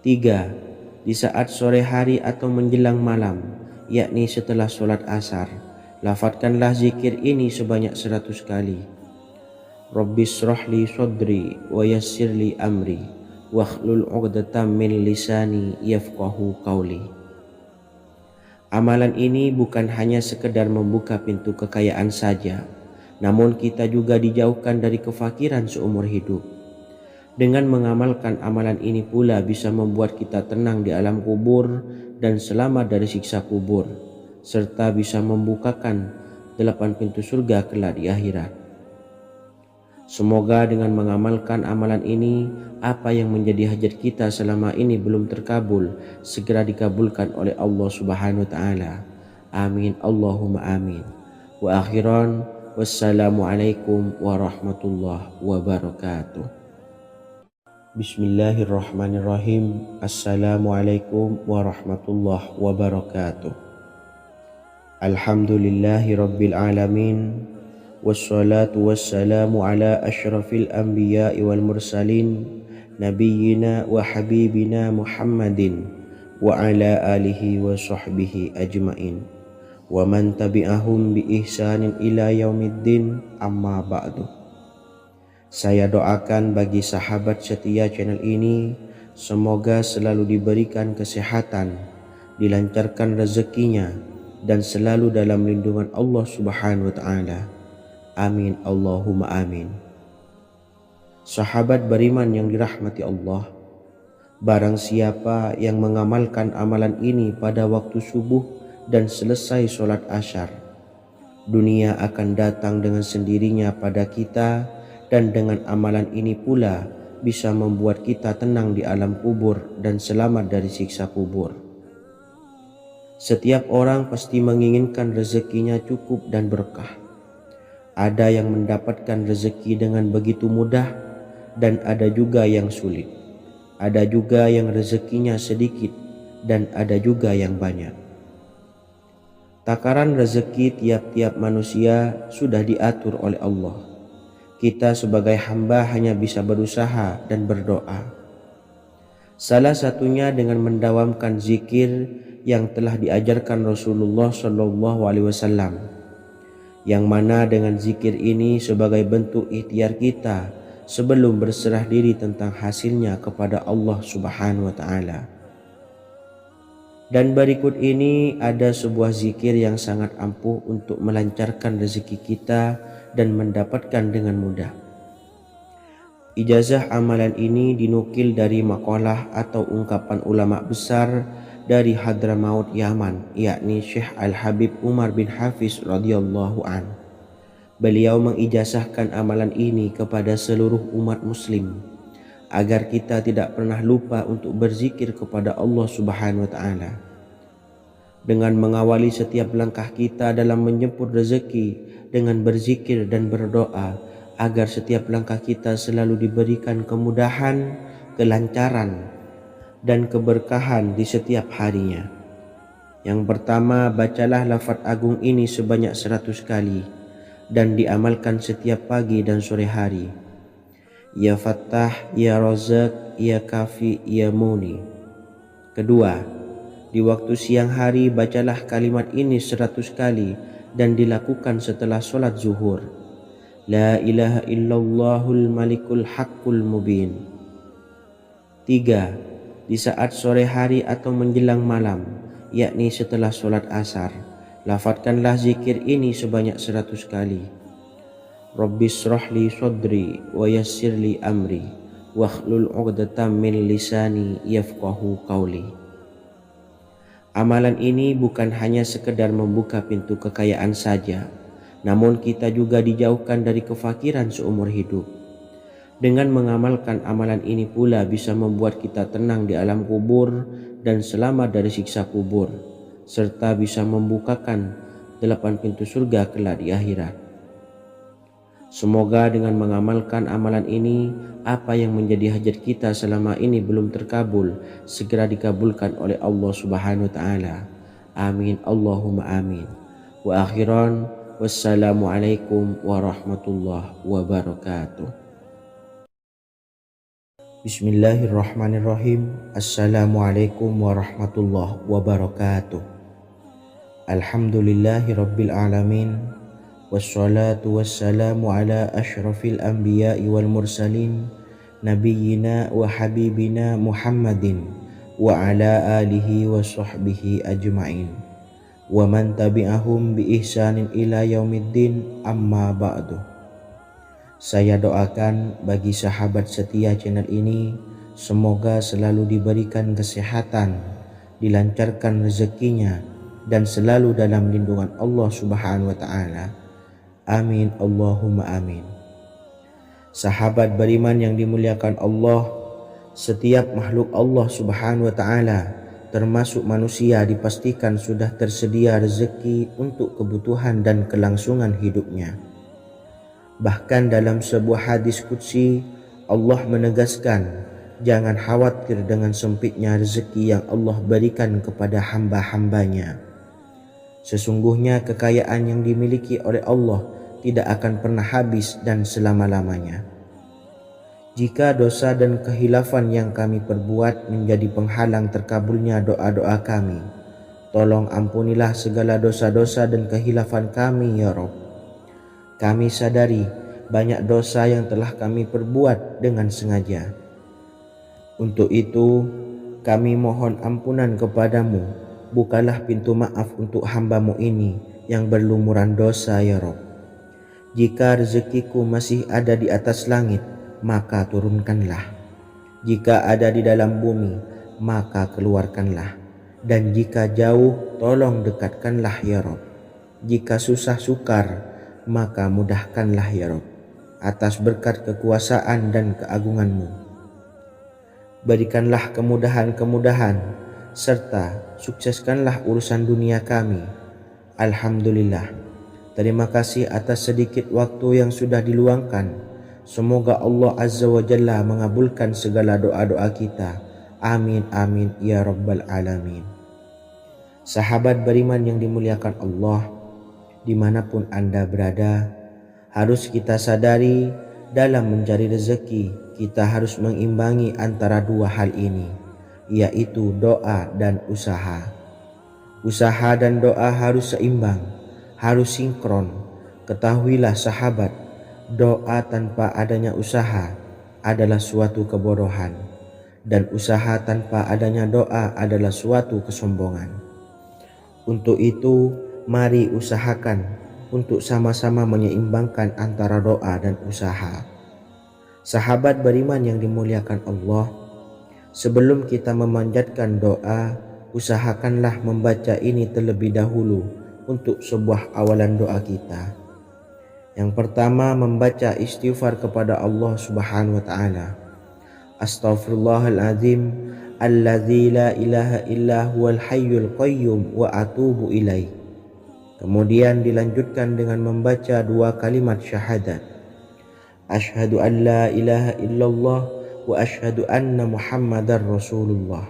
3. Di saat sore hari atau menjelang malam, yakni setelah sholat asar, Lafadzkanlah zikir ini sebanyak 100 kali. Rabbis shrahli sadri wa yassirli amri wakhlul 'uqdatam min lisani yafqahu qawli. Amalan ini bukan hanya sekedar membuka pintu kekayaan saja, namun kita juga dijauhkan dari kefakiran seumur hidup. Dengan mengamalkan amalan ini pula bisa membuat kita tenang di alam kubur dan selamat dari siksa kubur, serta bisa membukakan 8 pintu surga kelak di akhirat. Semoga dengan mengamalkan amalan ini, apa yang menjadi hajat kita selama ini belum terkabul, segera dikabulkan oleh Allah Subhanahu wa Ta'ala. Amin, Allahumma amin. Wa akhiran, wassalamualaikum warahmatullahi wabarakatuh. Bismillahirrahmanirrahim. Assalamualaikum warahmatullahi wabarakatuh. Alhamdulillahi rabbil alamin. Wassalatu wassalamu ala ashrafil anbiya'i wal mursalin nabiyyina wa habibina Muhammadin wa ala alihi wa sahbihi ajmain wa man tabi'ahum bi ihsanin ila yaumiddin, amma ba'du. Saya doakan bagi sahabat setia channel ini, semoga selalu diberikan kesehatan, dilancarkan rezekinya, dan selalu dalam lindungan Allah Subhanahu wa Ta'ala. Amin, Allahumma amin. Sahabat beriman yang dirahmati Allah, barang siapa yang mengamalkan amalan ini pada waktu subuh dan selesai sholat asyar, dunia akan datang dengan sendirinya pada kita, dan dengan amalan ini pula bisa membuat kita tenang di alam kubur dan selamat dari siksa kubur. Setiap orang pasti menginginkan rezekinya cukup dan berkah. Ada yang mendapatkan rezeki dengan begitu mudah, dan ada juga yang sulit. Ada juga yang rezekinya sedikit, dan ada juga yang banyak. Takaran rezeki tiap-tiap manusia sudah diatur oleh Allah. Kita sebagai hamba hanya bisa berusaha dan berdoa. Salah satunya dengan mendawamkan zikir yang telah diajarkan Rasulullah SAW, yang mana dengan zikir ini sebagai bentuk ikhtiar kita sebelum berserah diri tentang hasilnya kepada Allah Subhanahu wa Ta'ala. Dan berikut ini ada sebuah zikir yang sangat ampuh untuk melancarkan rezeki kita dan mendapatkan dengan mudah. Ijazah amalan ini dinukil dari makalah atau ungkapan ulama besar dari Hadramaut Yaman, yakni Syekh Al-Habib Umar bin Hafiz radhiyallahu an. Beliau mengijazahkan amalan ini kepada seluruh umat muslim agar kita tidak pernah lupa untuk berzikir kepada Allah Subhanahu wa Ta'ala. Dengan mengawali setiap langkah kita dalam menjemput rezeki dengan berzikir dan berdoa agar setiap langkah kita selalu diberikan kemudahan, kelancaran, dan keberkahan di setiap harinya. Yang pertama, bacalah lafaz agung ini sebanyak 100 kali dan diamalkan setiap pagi dan sore hari. Ya Fattah, Ya Razak, Ya Kafi, Ya Muni. Kedua, di waktu siang hari bacalah kalimat ini 100 kali dan dilakukan setelah sholat zuhur. La ilaha illallahul malikul haqqul mubin. Tiga, di saat sore hari atau menjelang malam, yakni setelah sholat asar, lafadzkanlah zikir ini sebanyak 100 kali. Rabbis shrahli sadri wa yassirli amri wakhlul 'uqdatam min lisani yafqahu qawli. Amalan ini bukan hanya sekedar membuka pintu kekayaan saja, namun kita juga dijauhkan dari kefakiran seumur hidup. Dengan mengamalkan amalan ini pula bisa membuat kita tenang di alam kubur dan selamat dari siksa kubur, serta bisa membukakan 8 pintu surga kelak di akhirat. Semoga dengan mengamalkan amalan ini, apa yang menjadi hajat kita selama ini belum terkabul, segera dikabulkan oleh Allah Subhanahu wa Ta'ala. Amin, Allahumma amin. Wa akhiran, wassalamualaikum warahmatullahi wabarakatuh. Bismillahirrahmanirrahim. Assalamualaikum warahmatullahi wabarakatuh. Alhamdulillahi Rabbil Alamin. Wassalatu wassalamu ala ashrafil anbiya'i wal mursalin Nabiyyina wa habibina Muhammadin wa ala alihi wa sahbihi ajma'in wa man tabi'ahum bi ihsanin ila yaumiddin, amma ba'du. Saya doakan bagi sahabat setia channel ini, semoga selalu diberikan kesehatan, dilancarkan rezekinya, dan selalu dalam lindungan Allah Subhanahu wa Ta'ala. Amin Allahumma amin. Sahabat beriman yang dimuliakan Allah, setiap makhluk Allah Subhanahu wa Ta'ala, termasuk manusia, dipastikan sudah tersedia rezeki untuk kebutuhan dan kelangsungan hidupnya. Bahkan dalam sebuah hadis qudsi, Allah menegaskan, jangan khawatir dengan sempitnya rezeki yang Allah berikan kepada hamba-hambanya. Sesungguhnya kekayaan yang dimiliki oleh Allah tidak akan pernah habis dan selama-lamanya. Jika dosa dan kehilafan yang kami perbuat menjadi penghalang terkabulnya doa-doa kami, tolong ampunilah segala dosa-dosa dan kehilafan kami ya Rabb. Kami sadari banyak dosa yang telah kami perbuat dengan sengaja. Untuk itu kami mohon ampunan kepadamu. Bukalah pintu maaf untuk hambamu ini yang berlumuran dosa ya Rabb. Jika rezekiku masih ada di atas langit, maka turunkanlah. Jika ada di dalam bumi, maka keluarkanlah. Dan jika jauh, tolong dekatkanlah ya Rabb. Jika susah sukar, maka mudahkanlah ya Rabb, atas berkat kekuasaan dan keagunganmu. Berikanlah kemudahan-kemudahan, serta sukseskanlah urusan dunia kami. Alhamdulillah. Terima kasih atas sedikit waktu yang sudah diluangkan. Semoga Allah Azza wa Jalla mengabulkan segala doa-doa kita. Amin amin ya Rabbal Alamin. Sahabat beriman yang dimuliakan Allah, dimanapun Anda berada, harus kita sadari dalam mencari rezeki kita harus mengimbangi antara dua hal ini, yaitu doa dan usaha. Usaha dan doa harus seimbang, harus sinkron. Ketahuilah sahabat, doa tanpa adanya usaha adalah suatu kebodohan, dan usaha tanpa adanya doa adalah suatu kesombongan. Untuk itu, mari usahakan untuk sama-sama menyeimbangkan antara doa dan usaha. Sahabat beriman yang dimuliakan Allah, sebelum kita memanjatkan doa, usahakanlah membaca ini terlebih dahulu untuk sebuah awalan doa kita. Yang pertama, membaca istighfar kepada Allah Subhanahu wa Ta'ala. Astaghfirullahaladzim alladzi la ilaha illa huwal hayyul qayyum wa atubu ilaih. Kemudian dilanjutkan dengan membaca dua kalimat syahadat. Asyhadu an la ilaha illallah wa asyhadu anna Muhammadar Rasulullah.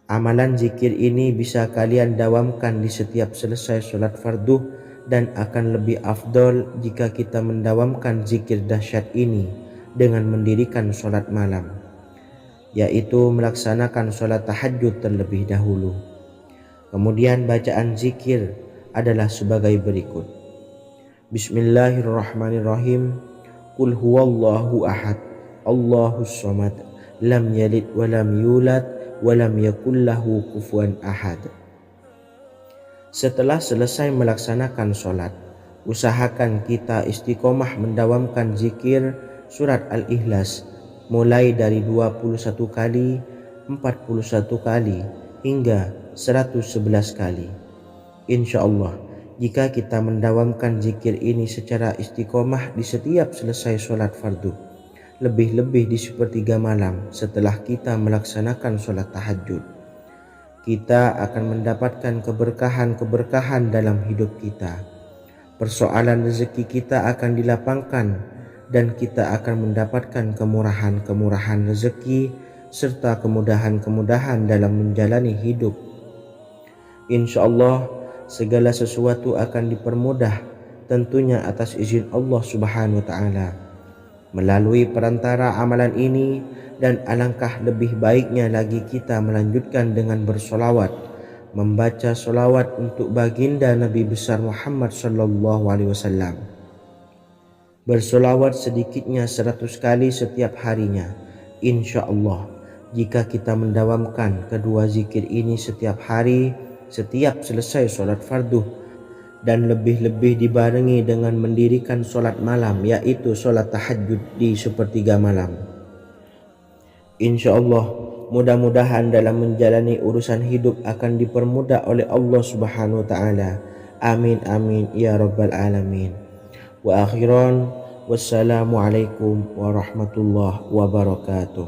Amalan zikir ini bisa kalian dawamkan di setiap selesai sholat fardu, dan akan lebih afdol jika kita mendawamkan zikir dahsyat ini dengan mendirikan sholat malam, yaitu melaksanakan sholat tahajud terlebih dahulu. Kemudian bacaan zikir adalah sebagai berikut. Bismillahirrahmanirrahim. Qul huwallahu ahad, Allahus samad, lam yalid wa lam yulad wa lam yakul lahu kufuwan ahad. Setelah selesai melaksanakan sholat, usahakan kita istiqomah mendawamkan zikir surat Al-Ikhlas mulai dari 21 kali, 41 kali, hingga 111 kali. Insya Allah, jika kita mendawamkan zikir ini secara istiqomah di setiap selesai sholat fardu, lebih-lebih di sepertiga malam setelah kita melaksanakan sholat tahajud, kita akan mendapatkan keberkahan-keberkahan dalam hidup kita. Persoalan rezeki kita akan dilapangkan, dan kita akan mendapatkan kemurahan-kemurahan rezeki serta kemudahan-kemudahan dalam menjalani hidup. Insya Allah, segala sesuatu akan dipermudah, tentunya atas izin Allah Subhanahu wa Ta'ala. Melalui perantara amalan ini, dan alangkah lebih baiknya lagi kita melanjutkan dengan bersolawat membaca solawat untuk baginda Nabi besar Muhammad sallallahu alaihi wasallam. Bersolawat sedikitnya 100 kali setiap harinya. Insya Allah, jika kita mendawamkan kedua zikir ini setiap hari, setiap selesai solat fardu, dan lebih-lebih dibarengi dengan mendirikan solat malam, yaitu solat tahajud di sepertiga malam. Insya Allah, mudah-mudahan dalam menjalani urusan hidup akan dipermudah oleh Allah Subhanahu wa Ta'ala. Amin amin ya rabbal alamin. Wa akhiran, wassalamualaikum warahmatullahi wabarakatuh.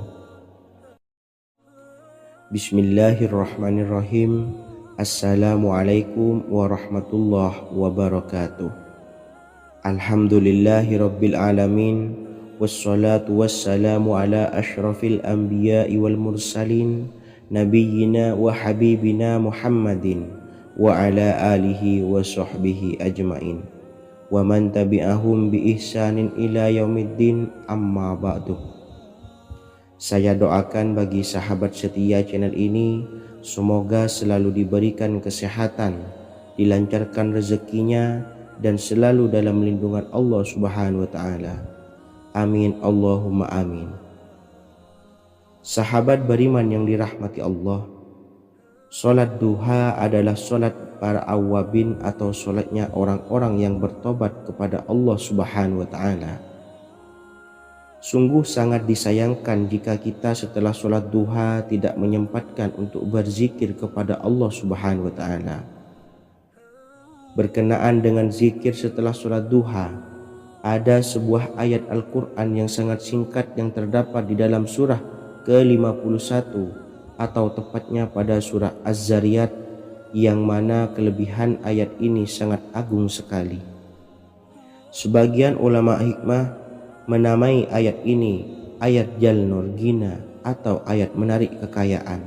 Bismillahirrahmanirrahim. Assalamualaikum warahmatullahi wabarakatuh. Alhamdulillahi rabbil alamin. Wassalatu wassalamu ala ashrafil anbiya'i wal mursalin, nabiyyina wa habibina Muhammadin wa ala alihi wa sahbihi ajmain, wa man tabi'ahum bi ihsanin ila yaumiddin, amma ba'du. Saya doakan bagi sahabat setia channel ini, semoga selalu diberikan kesehatan, dilancarkan rezekinya, dan selalu dalam lindungan Allah Subhanahu wa Ta'ala. Amin Allahumma amin. Sahabat beriman yang dirahmati Allah, solat duha adalah solat para awabin atau solatnya orang-orang yang bertobat kepada Allah Subhanahu wa Ta'ala. Sungguh sangat disayangkan jika kita setelah solat duha tidak menyempatkan untuk berzikir kepada Allah Subhanahu wa Ta'ala. Berkenaan dengan zikir setelah solat duha, ada sebuah ayat Al-Quran yang sangat singkat yang terdapat di dalam surah ke-51 atau tepatnya pada surah Az-Zariyat, yang mana kelebihan ayat ini sangat agung sekali. Sebagian ulama hikmah menamai ayat ini ayat Jalnur Gina atau ayat menarik kekayaan.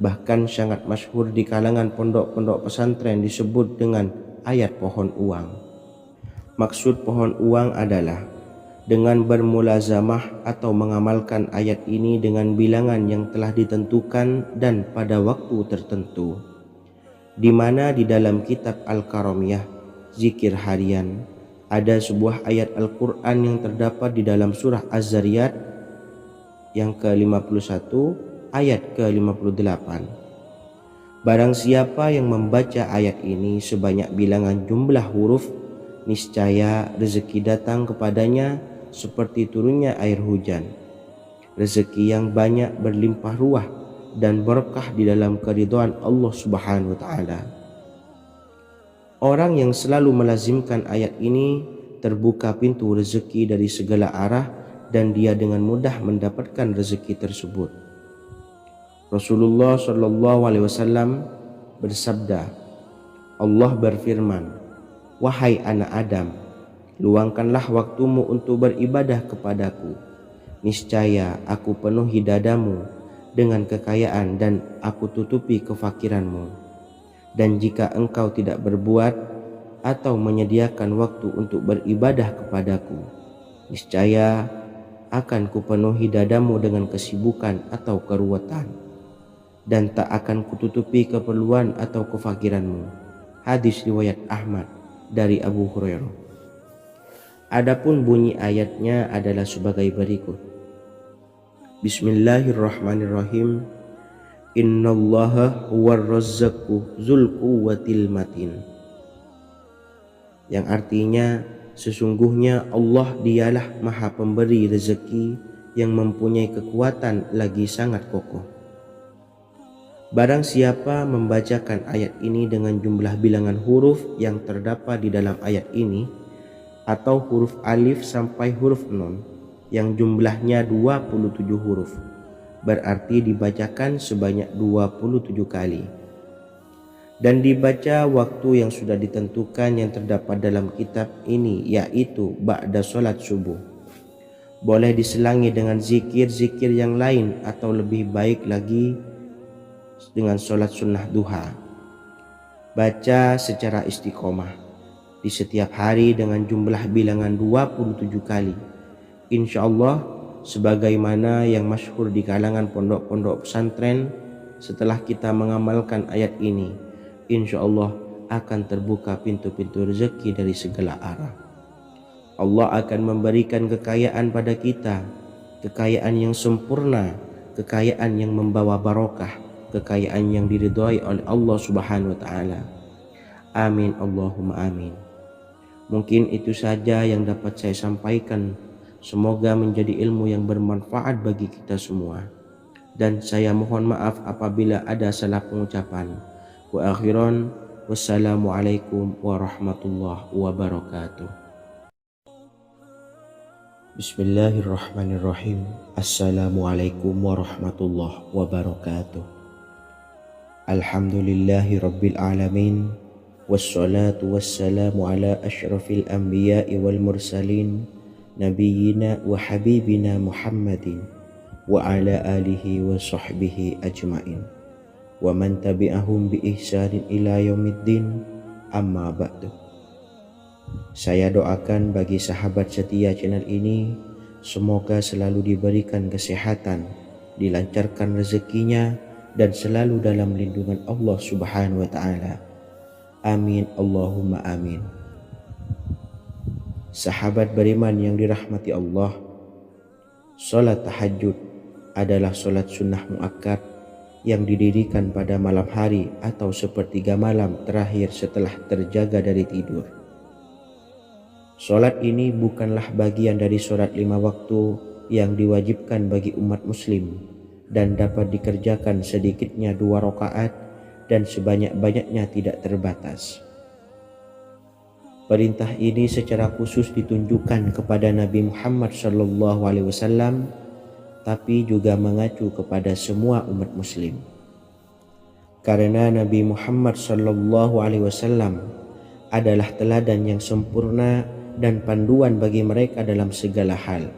Bahkan sangat masyhur di kalangan pondok-pondok pesantren disebut dengan ayat pohon uang. Maksud pohon uang adalah dengan bermulazamah atau mengamalkan ayat ini dengan bilangan yang telah ditentukan dan pada waktu tertentu, di mana di dalam kitab Al-Karamiyah zikir harian ada sebuah ayat Al-Quran yang terdapat di dalam surah Az-Zariyat yang ke-51 ayat ke-58. Barang siapa yang membaca ayat ini sebanyak bilangan jumlah huruf, niscaya rezeki datang kepadanya seperti turunnya air hujan, rezeki yang banyak berlimpah ruah dan berkah di dalam keridhaan Allah Subhanahu wa Ta'ala. Orang yang selalu melazimkan ayat ini terbuka pintu rezeki dari segala arah dan dia dengan mudah mendapatkan rezeki tersebut. Rasulullah Shallallahu Alaihi Wasallam bersabda, Allah berfirman, wahai anak Adam, luangkanlah waktumu untuk beribadah kepadaku. Niscaya aku penuhi dadamu dengan kekayaan dan aku tutupi kefakiranmu. Dan jika engkau tidak berbuat atau menyediakan waktu untuk beribadah kepadaku, niscaya akan kupenuhi dadamu dengan kesibukan atau keruwetan, dan tak akan kututupi keperluan atau kefakiranmu. Hadis riwayat Ahmad dari Abu Hurairah. Adapun bunyi ayatnya adalah sebagai berikut. Bismillahirrahmanirrahim. Innallaha huwar razzaqu dzul quwwatil matin. Yang artinya, sesungguhnya Allah dialah maha pemberi rezeki yang mempunyai kekuatan lagi sangat kokoh. Barang siapa membacakan ayat ini dengan jumlah bilangan huruf yang terdapat di dalam ayat ini, atau huruf alif sampai huruf nun yang jumlahnya 27 huruf, berarti dibacakan sebanyak 27 kali, dan dibaca waktu yang sudah ditentukan yang terdapat dalam kitab ini, yaitu ba'da sholat subuh. Boleh diselangi dengan zikir-zikir yang lain atau lebih baik lagi dengan sholat sunnah duha. Baca secara istiqomah di setiap hari dengan jumlah bilangan 27 kali. Insya Allah, sebagaimana yang masyhur di kalangan pondok-pondok pesantren, setelah kita mengamalkan ayat ini, insya Allah akan terbuka pintu-pintu rezeki dari segala arah. Allah akan memberikan kekayaan pada kita, kekayaan yang sempurna, kekayaan yang membawa barokah, kekayaan yang diridhai oleh Allah Subhanahu wa taala. Amin Allahumma amin. Mungkin itu saja yang dapat saya sampaikan. Semoga menjadi ilmu yang bermanfaat bagi kita semua. Dan saya mohon maaf apabila ada salah pengucapan. Wa akhiran, wassalamualaikum warahmatullahi wabarakatuh. Bismillahirrahmanirrahim. Assalamualaikum warahmatullahi wabarakatuh. Alhamdulillahi rabbil alamin. Wassalatu wassalamu ala ashrafil anbiya'i wal mursalin, nabiyyina wa habibina Muhammadin wa ala alihi wa sahbihi ajma'in wa man tabi'ahum bi ihsanin ila yaumiddin, amma ba'du. Saya doakan bagi sahabat setia channel ini, semoga selalu diberikan kesehatan, dilancarkan rezekinya, dan selalu dalam lindungan Allah Subhanahu wa ta'ala. Amin Allahumma amin. Sahabat beriman yang dirahmati Allah, salat tahajud adalah salat sunnah muakkad yang didirikan pada malam hari atau sepertiga malam terakhir setelah terjaga dari tidur. Salat ini bukanlah bagian dari salat 5 waktu yang diwajibkan bagi umat muslim dan dapat dikerjakan sedikitnya 2 rakaat dan sebanyak-banyaknya tidak terbatas. Perintah ini secara khusus ditunjukkan kepada Nabi Muhammad SAW, tapi juga mengacu kepada semua umat muslim. Karena Nabi Muhammad SAW adalah teladan yang sempurna dan panduan bagi mereka dalam segala hal.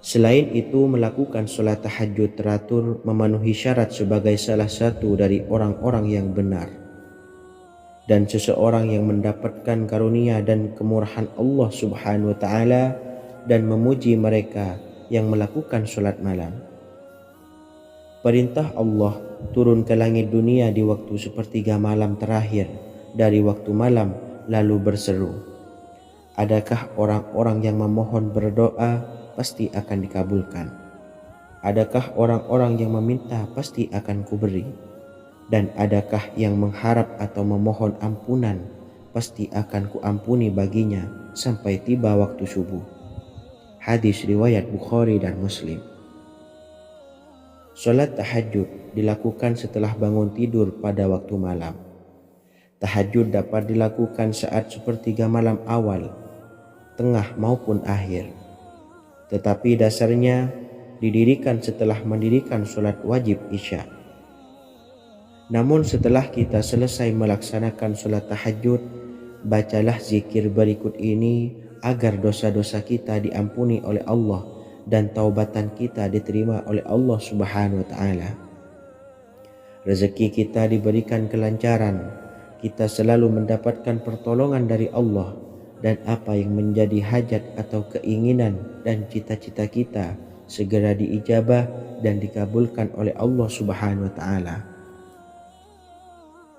Selain itu, melakukan sholat tahajud teratur memenuhi syarat sebagai salah satu dari orang-orang yang benar. Dan seseorang yang mendapatkan karunia dan kemurahan Allah Subhanahu wa ta'ala dan memuji mereka yang melakukan sholat malam. Perintah Allah turun ke langit dunia di waktu sepertiga malam terakhir dari waktu malam lalu berseru, adakah orang-orang yang memohon berdoa pasti akan dikabulkan? Adakah orang-orang yang meminta pasti akan kuberi? Dan adakah yang mengharap atau memohon ampunan pasti akan kuampuni baginya sampai tiba waktu subuh. Hadis riwayat Bukhari dan Muslim. Salat tahajud dilakukan setelah bangun tidur pada waktu malam. Tahajud dapat dilakukan saat sepertiga malam awal, tengah maupun akhir. Tetapi dasarnya didirikan setelah mendirikan sholat wajib isya. Namun setelah kita selesai melaksanakan sholat tahajud, bacalah zikir berikut ini agar dosa-dosa kita diampuni oleh Allah dan taubatan kita diterima oleh Allah Subhanahu wa ta'ala. Rezeki kita diberikan kelancaran, kita selalu mendapatkan pertolongan dari Allah, dan apa yang menjadi hajat atau keinginan dan cita-cita kita segera diijabah dan dikabulkan oleh Allah Subhanahu wa ta'ala.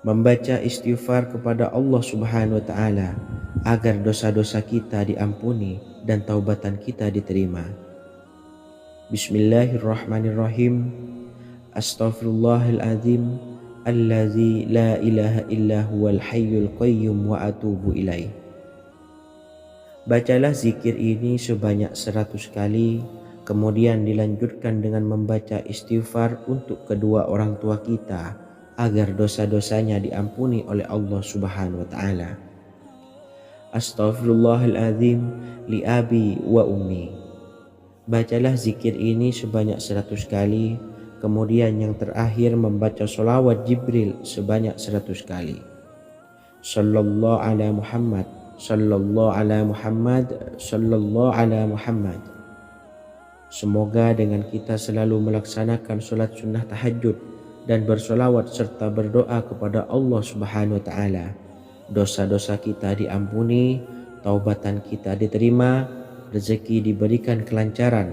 Membaca istighfar kepada Allah Subhanahu wa ta'ala agar dosa-dosa kita diampuni dan taubatan kita diterima. Bismillahirrahmanirrahim. Astaghfirullahaladzim allazi la ilaha illa huwal hayyul qayyum wa atubu ilaih. Bacalah zikir ini sebanyak 100 kali, kemudian dilanjutkan dengan membaca istighfar untuk kedua orang tua kita agar dosa-dosanya diampuni oleh Allah Subhanahu wa ta'ala. Astaghfirullahaladzim li abi wa ummi. Bacalah zikir ini sebanyak 100 kali, kemudian yang terakhir membaca sholawat Jibril sebanyak 100 kali. Sallallahu ala Muhammad, sallallahu ala Muhammad, sallallahu ala Muhammad. Semoga dengan kita selalu melaksanakan sholat sunnah tahajud dan bersolawat serta berdoa kepada Allah Subhanahu wa ta'ala, dosa-dosa kita diampuni, taubatan kita diterima, rezeki diberikan kelancaran,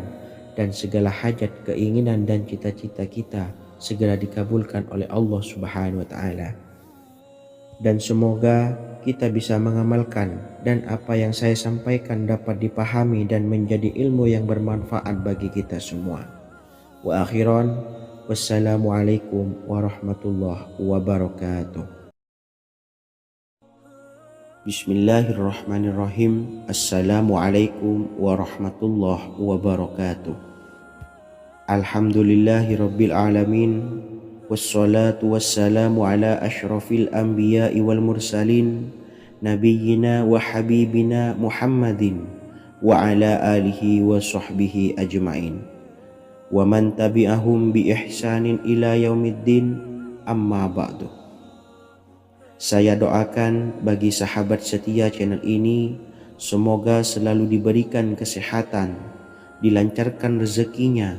dan segala hajat, keinginan dan cita-cita kita segera dikabulkan oleh Allah Subhanahu wa taala. Dan semoga kita bisa mengamalkan dan apa yang saya sampaikan dapat dipahami dan menjadi ilmu yang bermanfaat bagi kita semua. Wa akhiran, wassalamualaikum warahmatullahi wabarakatuh. Bismillahirrahmanirrahim. Assalamualaikum warahmatullahi wabarakatuh. Alhamdulillahi rabbil alamin. Wassalatu wassalamu ala ashrafil anbiya'i wal mursalin nabiyyina wa habibina Muhammadin wa ala alihi wa sahbihi ajma'in wa man tabi'ahum bi ihsanin ila yaumiddin, amma ba'du. Saya doakan bagi sahabat setia channel ini, semoga selalu diberikan kesehatan, dilancarkan rezekinya,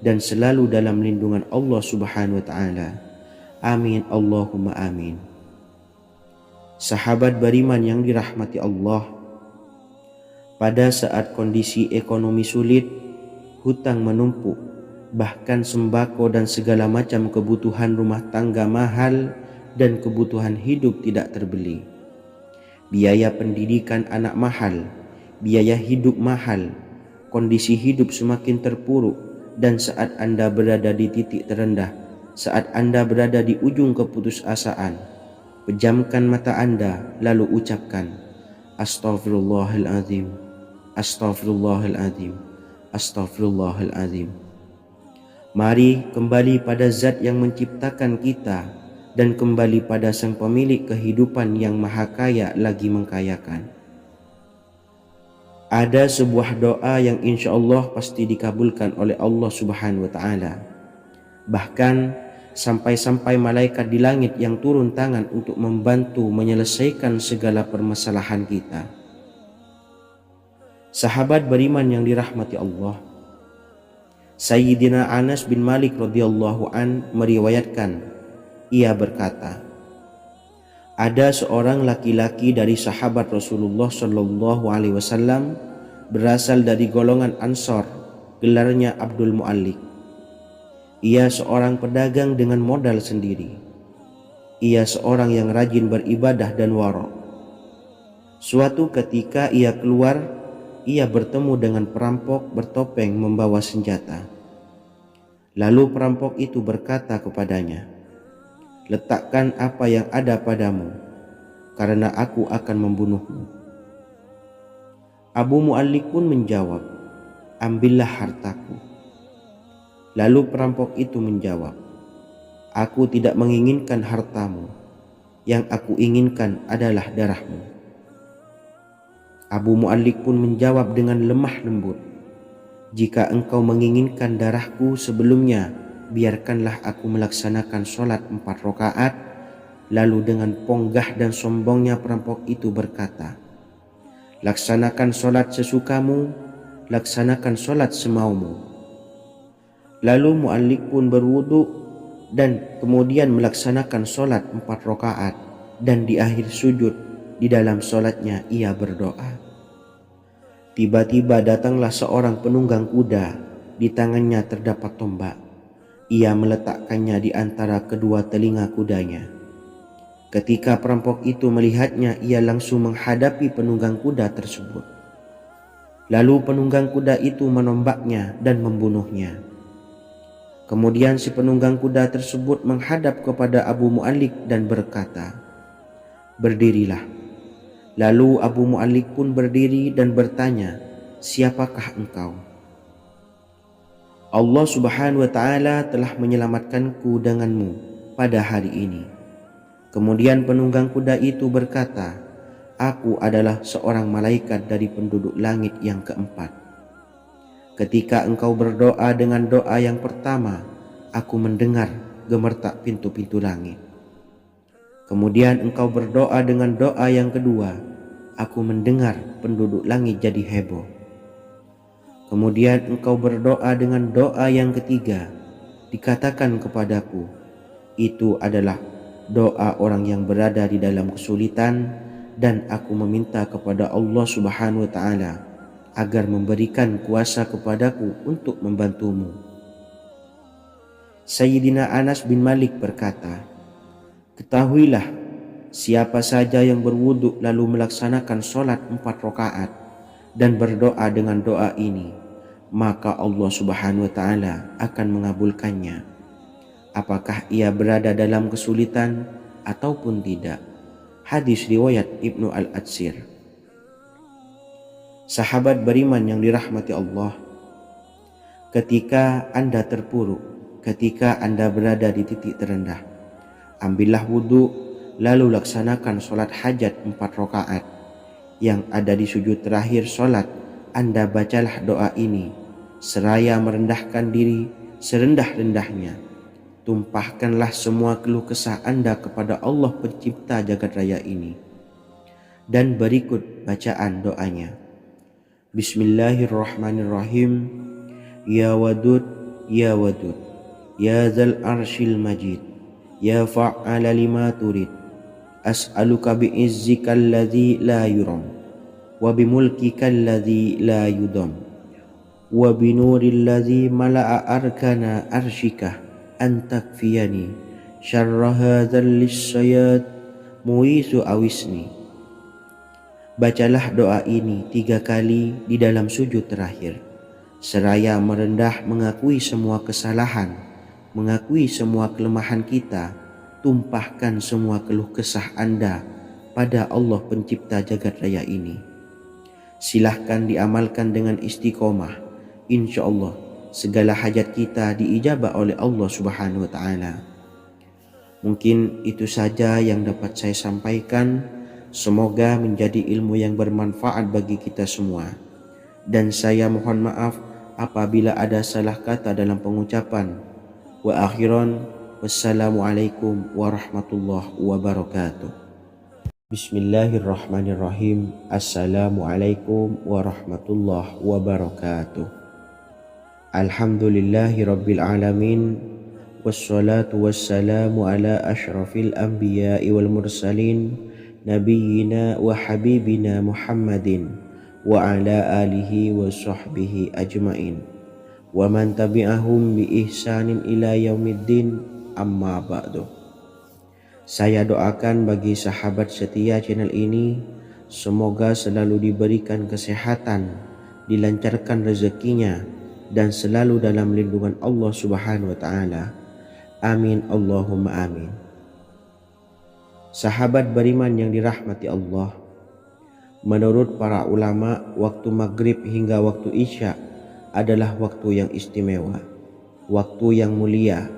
dan selalu dalam lindungan Allah Subhanahu wa taala. Amin Allahumma amin. Sahabat beriman yang dirahmati Allah, pada saat kondisi ekonomi sulit, hutang menumpuk, bahkan sembako dan segala macam kebutuhan rumah tangga mahal dan kebutuhan hidup tidak terbeli. Biaya pendidikan anak mahal, biaya hidup mahal, kondisi hidup semakin terpuruk, dan saat Anda berada di titik terendah, saat Anda berada di ujung keputusasaan, pejamkan mata Anda lalu ucapkan, Astaghfirullahaladzim, Astaghfirullahaladzim, Astaghfirullahaladzim. Mari kembali pada Zat yang menciptakan kita dan kembali pada Sang Pemilik kehidupan yang maha kaya lagi mengkayakan. Ada sebuah doa yang insya Allah pasti dikabulkan oleh Allah Subhanahu wa taala. Bahkan sampai-sampai malaikat di langit yang turun tangan untuk membantu menyelesaikan segala permasalahan kita. Sahabat beriman yang dirahmati Allah, Sayyidina Anas bin Malik radhiyallahu an meriwayatkan, ia berkata, ada seorang laki-laki dari sahabat Rasulullah Shallallahu Alaihi Wasallam berasal dari golongan Ansor, gelarnya Abdul Mu'allik. Ia seorang pedagang dengan modal sendiri. Ia seorang yang rajin beribadah dan wara'. Suatu ketika ia keluar, ia bertemu dengan perampok bertopeng membawa senjata. Lalu perampok itu berkata kepadanya, letakkan apa yang ada padamu, karena aku akan membunuhmu. Abu Mu'allik pun menjawab, ambillah hartaku. Lalu perampok itu menjawab, aku tidak menginginkan hartamu, yang aku inginkan adalah darahmu. Abu Mu'allik pun menjawab dengan lemah lembut, jika engkau menginginkan darahku sebelumnya, biarkanlah aku melaksanakan sholat 4 rakaat. Lalu dengan ponggah dan sombongnya perampok itu berkata, laksanakan sholat sesukamu, laksanakan sholat semaumu. Lalu Mu'allik pun berwudu dan kemudian melaksanakan sholat 4 rakaat, dan di akhir sujud di dalam sholatnya ia berdoa. Tiba-tiba datanglah seorang penunggang kuda, di tangannya terdapat tombak. Ia meletakkannya di antara kedua telinga kudanya. Ketika perampok itu melihatnya, ia langsung menghadapi penunggang kuda tersebut. Lalu penunggang kuda itu menombaknya dan membunuhnya. Kemudian si penunggang kuda tersebut menghadap kepada Abu Mu'allik dan berkata, berdirilah. Lalu Abu Mu'allik pun berdiri dan bertanya, siapakah engkau? Allah Subhanahu wa taala telah menyelamatkanku denganmu pada hari ini. Kemudian penunggang kuda itu berkata, aku adalah seorang malaikat dari penduduk langit yang keempat. Ketika engkau berdoa dengan doa yang pertama, aku mendengar gemertak pintu-pintu langit. Kemudian engkau berdoa dengan doa yang kedua, aku mendengar penduduk langit jadi heboh. Kemudian engkau berdoa dengan doa yang ketiga, dikatakan kepadaku, itu adalah doa orang yang berada di dalam kesulitan, dan aku meminta kepada Allah Subhanahu wa taala agar memberikan kuasa kepadaku untuk membantumu. Sayyidina Anas bin Malik berkata, "Ketahuilah, siapa saja yang berwudu lalu melaksanakan sholat 4 rakaat dan berdoa dengan doa ini, maka Allah Subhanahu wa Ta'ala akan mengabulkannya, apakah ia berada dalam kesulitan ataupun tidak." Hadis riwayat Ibnu Al-Atsir. Sahabat beriman yang dirahmati Allah, ketika Anda terpuruk, ketika Anda berada di titik terendah, ambillah wudhu lalu laksanakan sholat hajat 4 rakaat. Yang ada di sujud terakhir sholat, Anda bacalah doa ini seraya merendahkan diri serendah-rendahnya. Tumpahkanlah semua keluh kesah Anda kepada Allah pencipta jagat raya ini. Dan berikut bacaan doanya. Bismillahirrahmanirrahim. Ya Wadud, Ya Wadud, Ya Dzal Arsyil Majid, Ya Fa'ala lima turid, as'aluka bi'izzika alladzi la yuram, wa bimulkika alladzi la yudam, wa binuril ladzi mala'a arkana arsyika an takfiyani syarra hadzal lisyayat muisu awisni. Bacalah doa ini 3 kali di dalam sujud terakhir, seraya merendah mengakui semua kesalahan, mengakui semua kelemahan kita. Tumpahkan semua keluh kesah Anda pada Allah pencipta jagat raya ini. Silahkan diamalkan dengan istiqomah. Insya Allah segala hajat kita diijabah oleh Allah Subhanahu wa Ta'ala. Mungkin itu saja yang dapat saya sampaikan. Semoga menjadi ilmu yang bermanfaat bagi kita semua. Dan saya mohon maaf apabila ada salah kata dalam pengucapan. Wa akhiran, wassalamualaikum warahmatullahi wabarakatuh. Bismillahirrahmanirrahim. Assalamualaikum warahmatullahi wabarakatuh. Alhamdulillahi rabbil alamin. Wassalatu wassalamu ala ashrafil anbiya'i wal mursalin, Nabiyyina wa habibina Muhammadin wa ala alihi wa sahbihi ajmain wa man tabi'ahum bi ihsanin ila yaumiddin, amma ba'du. Saya doakan bagi sahabat setia channel ini, semoga selalu diberikan kesehatan, dilancarkan rezekinya, dan selalu dalam lindungan Allah Subhanahu wa Ta'ala. Amin Allahumma amin. Sahabat beriman yang dirahmati Allah, menurut para ulama, waktu maghrib hingga waktu isya adalah waktu yang istimewa, waktu yang mulia,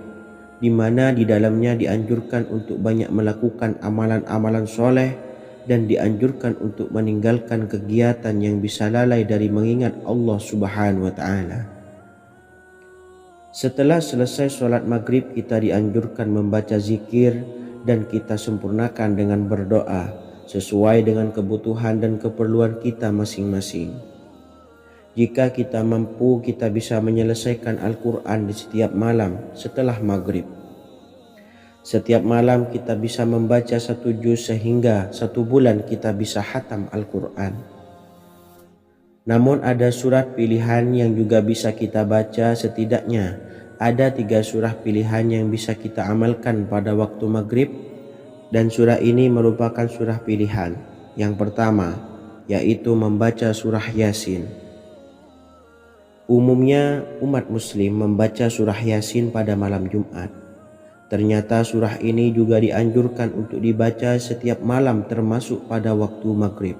di mana di dalamnya dianjurkan untuk banyak melakukan amalan-amalan soleh dan dianjurkan untuk meninggalkan kegiatan yang bisa lalai dari mengingat Allah Subhanahu wa Ta'ala. Setelah selesai sholat maghrib, kita dianjurkan membaca zikir dan kita sempurnakan dengan berdoa sesuai dengan kebutuhan dan keperluan kita masing-masing. Jika kita mampu, kita bisa menyelesaikan Al-Quran di setiap malam setelah maghrib. Setiap malam kita bisa membaca 1 juz sehingga 1 bulan kita bisa khatam Al-Quran. Namun ada surat pilihan yang juga bisa kita baca. Setidaknya ada 3 surah pilihan yang bisa kita amalkan pada waktu maghrib, dan surah ini merupakan surah pilihan. Yang pertama yaitu membaca surah Yasin. Umumnya umat muslim membaca surah Yasin pada malam Jumat. Ternyata surah ini juga dianjurkan untuk dibaca setiap malam termasuk pada waktu maghrib.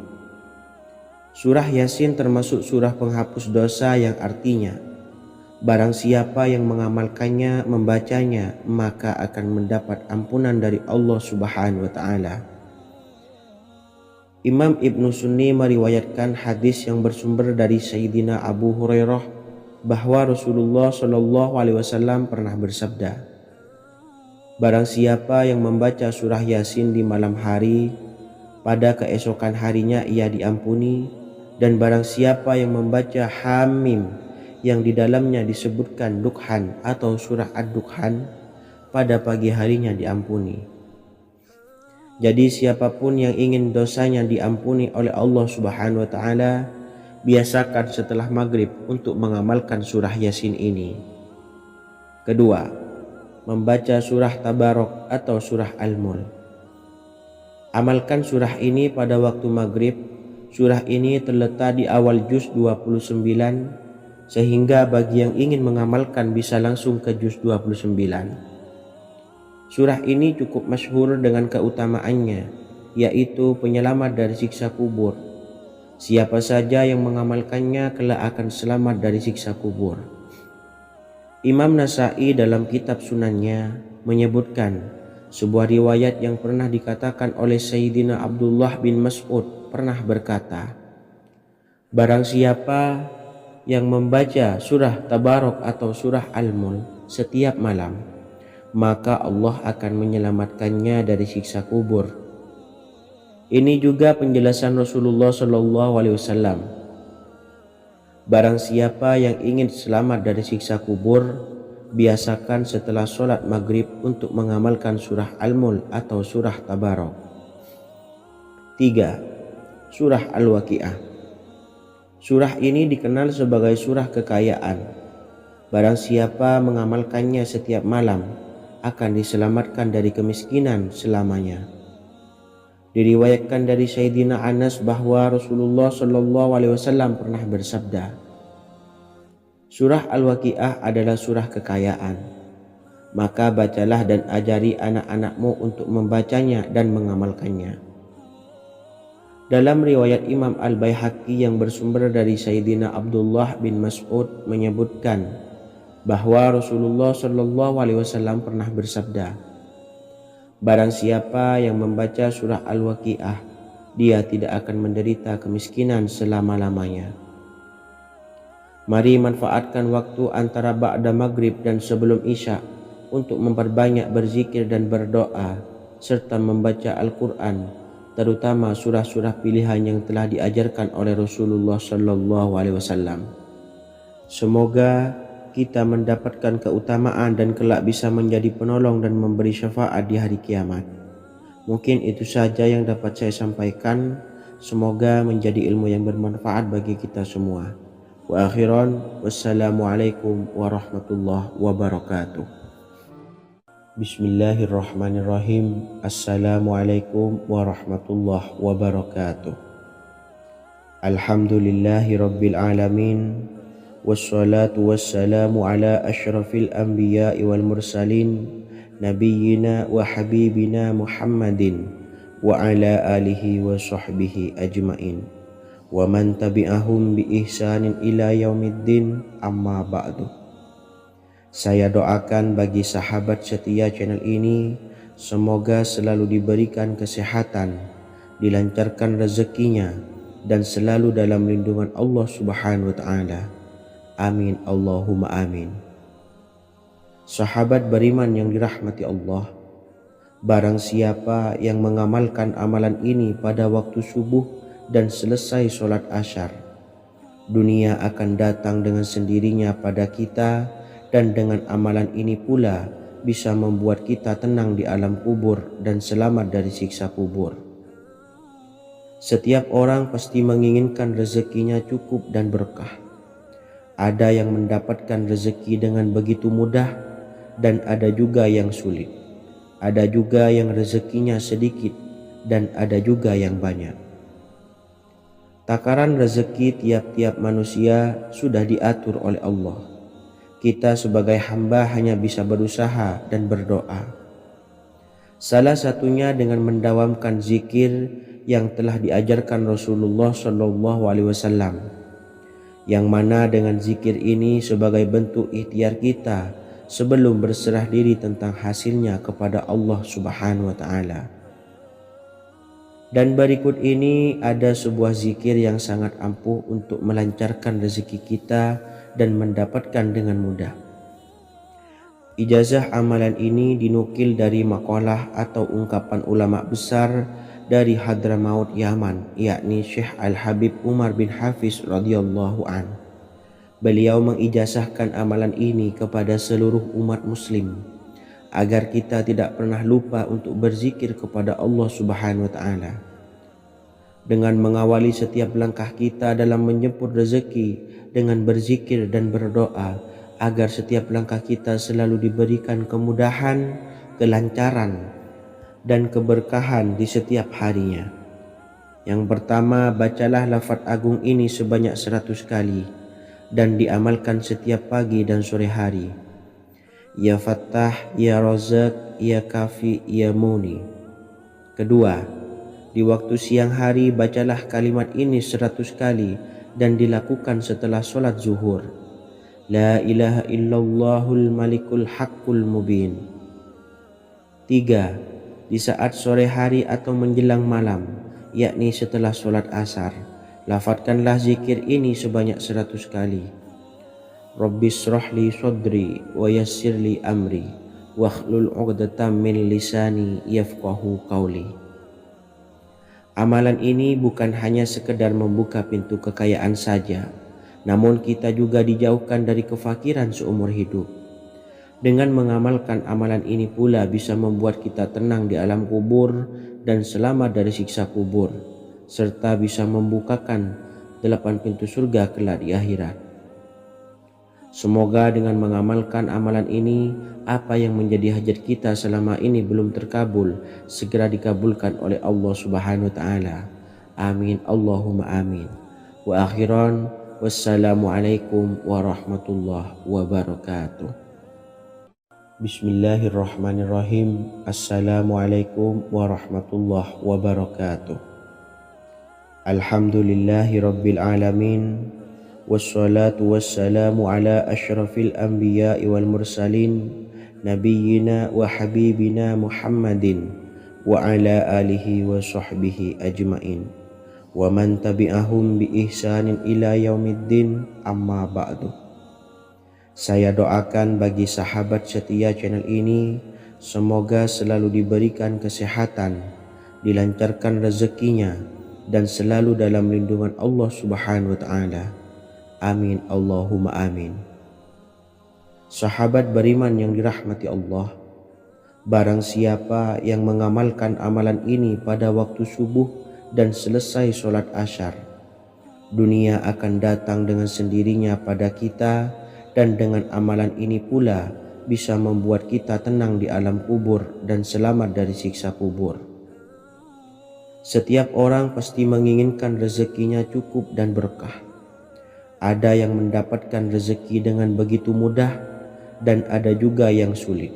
Surah Yasin termasuk surah penghapus dosa, yang artinya barang siapa yang mengamalkannya, membacanya, maka akan mendapat ampunan dari Allah Subhanahu wa Ta'ala. Imam Ibnu Sunni meriwayatkan hadis yang bersumber dari Sayyidina Abu Hurairah bahwa Rasulullah Shallallahu Alaihi Wasallam pernah bersabda, barang siapa yang membaca surah Yasin di malam hari, pada keesokan harinya ia diampuni, dan barang siapa yang membaca Hamim yang di dalamnya disebutkan Dukhan atau surah Ad-Dukhan, pada pagi harinya diampuni. Jadi siapapun yang ingin dosanya diampuni oleh Allah Subhanahu wa Ta'ala, biasakan setelah maghrib untuk mengamalkan surah Yasin ini. Kedua, membaca surah Tabarok atau surah Al-Mulk. Amalkan surah ini pada waktu maghrib. Surah ini terletak di awal juz 29, sehingga bagi yang ingin mengamalkan bisa langsung ke juz 29. Surah ini cukup masyhur dengan keutamaannya, yaitu penyelamat dari siksa kubur. Siapa saja yang mengamalkannya kelak akan selamat dari siksa kubur. Imam Nasa'i dalam kitab Sunannya menyebutkan sebuah riwayat yang pernah dikatakan oleh Sayyidina Abdullah bin Mas'ud pernah berkata, barang siapa yang membaca surah Tabarok atau surah Al-Mulk setiap malam, maka Allah akan menyelamatkannya dari siksa kubur. Ini juga penjelasan Rasulullah SAW. Barang siapa yang ingin selamat dari siksa kubur, biasakan setelah sholat maghrib untuk mengamalkan surah Al-Mulk atau surah Tabarok. 3. Surah Al-Waqi'ah. Surah ini dikenal sebagai surah kekayaan. Barang siapa mengamalkannya setiap malam akan diselamatkan dari kemiskinan selamanya. Diriwayatkan dari Sayyidina Anas bahwa Rasulullah SAW pernah bersabda, surah Al-Waqi'ah adalah surah kekayaan. Maka bacalah dan ajari anak-anakmu untuk membacanya dan mengamalkannya. Dalam riwayat Imam Al-Baihaqi yang bersumber dari Sayyidina Abdullah bin Mas'ud menyebutkan bahwa Rasulullah SAW pernah bersabda, barang siapa yang membaca surah Al-Waqi'ah, dia tidak akan menderita kemiskinan selama-lamanya. Mari manfaatkan waktu antara ba'da maghrib dan sebelum isya untuk memperbanyak berzikir dan berdoa serta membaca Al-Quran, terutama surah-surah pilihan yang telah diajarkan oleh Rasulullah SAW. Semoga kita mendapatkan keutamaan dan kelak bisa menjadi penolong dan memberi syafaat di hari kiamat. Mungkin itu saja yang dapat saya sampaikan. Semoga menjadi ilmu yang bermanfaat bagi kita semua. Wa akhiran, wassalamualaikum warahmatullahi wabarakatuh. Bismillahirrahmanirrahim. Assalamualaikum warahmatullahi wabarakatuh. Alhamdulillahi rabbil alamin. Wassalatu wassalamu ala ashrafil anbiya'i wal mursalin nabiyyina wa habibina Muhammadin wa ala alihi wa sahbihi ajmain wa man tabi'ahum bi ihsanin ila yaumiddin, amma ba'du. Saya doakan bagi sahabat setia channel ini, semoga selalu diberikan kesehatan, dilancarkan rezekinya, dan selalu dalam lindungan Allah Subhanahu wa ta'ala. Amin Allahumma amin. Sahabat beriman yang dirahmati Allah, barang siapa yang mengamalkan amalan ini pada waktu subuh dan selesai sholat asyar, dunia akan datang dengan sendirinya pada kita, dan dengan amalan ini pula bisa membuat kita tenang di alam kubur dan selamat dari siksa kubur. Setiap orang pasti menginginkan rezekinya cukup dan berkah. Ada yang mendapatkan rezeki dengan begitu mudah dan ada juga yang sulit. Ada juga yang rezekinya sedikit dan ada juga yang banyak. Takaran rezeki tiap-tiap manusia sudah diatur oleh Allah. Kita sebagai hamba hanya bisa berusaha dan berdoa. Salah satunya dengan mendawamkan zikir yang telah diajarkan Rasulullah SAW. Yang mana dengan zikir ini sebagai bentuk ikhtiar kita sebelum berserah diri tentang hasilnya kepada Allah Subhanahu wa ta'ala. Dan berikut ini ada sebuah zikir yang sangat ampuh untuk melancarkan rezeki kita dan mendapatkan dengan mudah. Ijazah amalan ini dinukil dari makalah atau ungkapan ulama besar dari Hadramaut Yaman, yakni Syekh Al-Habib Umar bin Hafiz radhiyallahu an. Beliau mengijazahkan amalan ini kepada seluruh umat muslim agar kita tidak pernah lupa untuk berzikir kepada Allah Subhanahu wa ta'ala. Dengan mengawali setiap langkah kita dalam menjemput rezeki dengan berzikir dan berdoa agar setiap langkah kita selalu diberikan kemudahan, kelancaran, dan keberkahan di setiap harinya. Yang pertama, bacalah lafaz agung ini sebanyak 100 kali dan diamalkan setiap pagi dan sore hari. Ya Fattah, Ya Razak, Ya Kafi, Ya Muni. Kedua, di waktu siang hari bacalah kalimat ini 100 kali dan dilakukan setelah sholat zuhur. La ilaha illallahul malikul haqqul mubin. Tiga, di saat sore hari atau menjelang malam, yakni setelah sholat asar, lafadzkanlah zikir ini sebanyak 100 kali. Rabbishrahli sodri wa yassirli amri wakhlul 'uqdatam min lisani yafqahu qawli. Amalan ini bukan hanya sekedar membuka pintu kekayaan saja, namun kita juga dijauhkan dari kefakiran seumur hidup. Dengan mengamalkan amalan ini pula bisa membuat kita tenang di alam kubur dan selamat dari siksa kubur, serta bisa membukakan 8 pintu surga kelak di akhirat. Semoga dengan mengamalkan amalan ini, apa yang menjadi hajat kita selama ini belum terkabul, segera dikabulkan oleh Allah Subhanahu wa Ta'ala. Amin, Allahumma amin. Wa akhiran, wassalamualaikum warahmatullahi wabarakatuh. Bismillahirrahmanirrahim. Assalamualaikum warahmatullahi wabarakatuh. Alhamdulillahi rabbil alamin. Wassalatu wassalamu ala ashrafil anbiya'i wal mursalin nabiyyina wa habibina Muhammadin wa ala alihi wa sahbihi ajmain wa man tabi'ahum bi ihsanin ila yaumiddin, amma ba'du. Saya doakan bagi sahabat setia channel ini, semoga selalu diberikan kesehatan, dilancarkan rezekinya, dan selalu dalam lindungan Allah Subhanahu wa Ta'ala. Amin, Allahumma amin. Sahabat beriman yang dirahmati Allah, barang siapa yang mengamalkan amalan ini pada waktu subuh dan selesai sholat asyar, dunia akan datang dengan sendirinya pada kita, dan dengan amalan ini pula bisa membuat kita tenang di alam kubur dan selamat dari siksa kubur. Setiap orang pasti menginginkan rezekinya cukup dan berkah. Ada yang mendapatkan rezeki dengan begitu mudah dan ada juga yang sulit.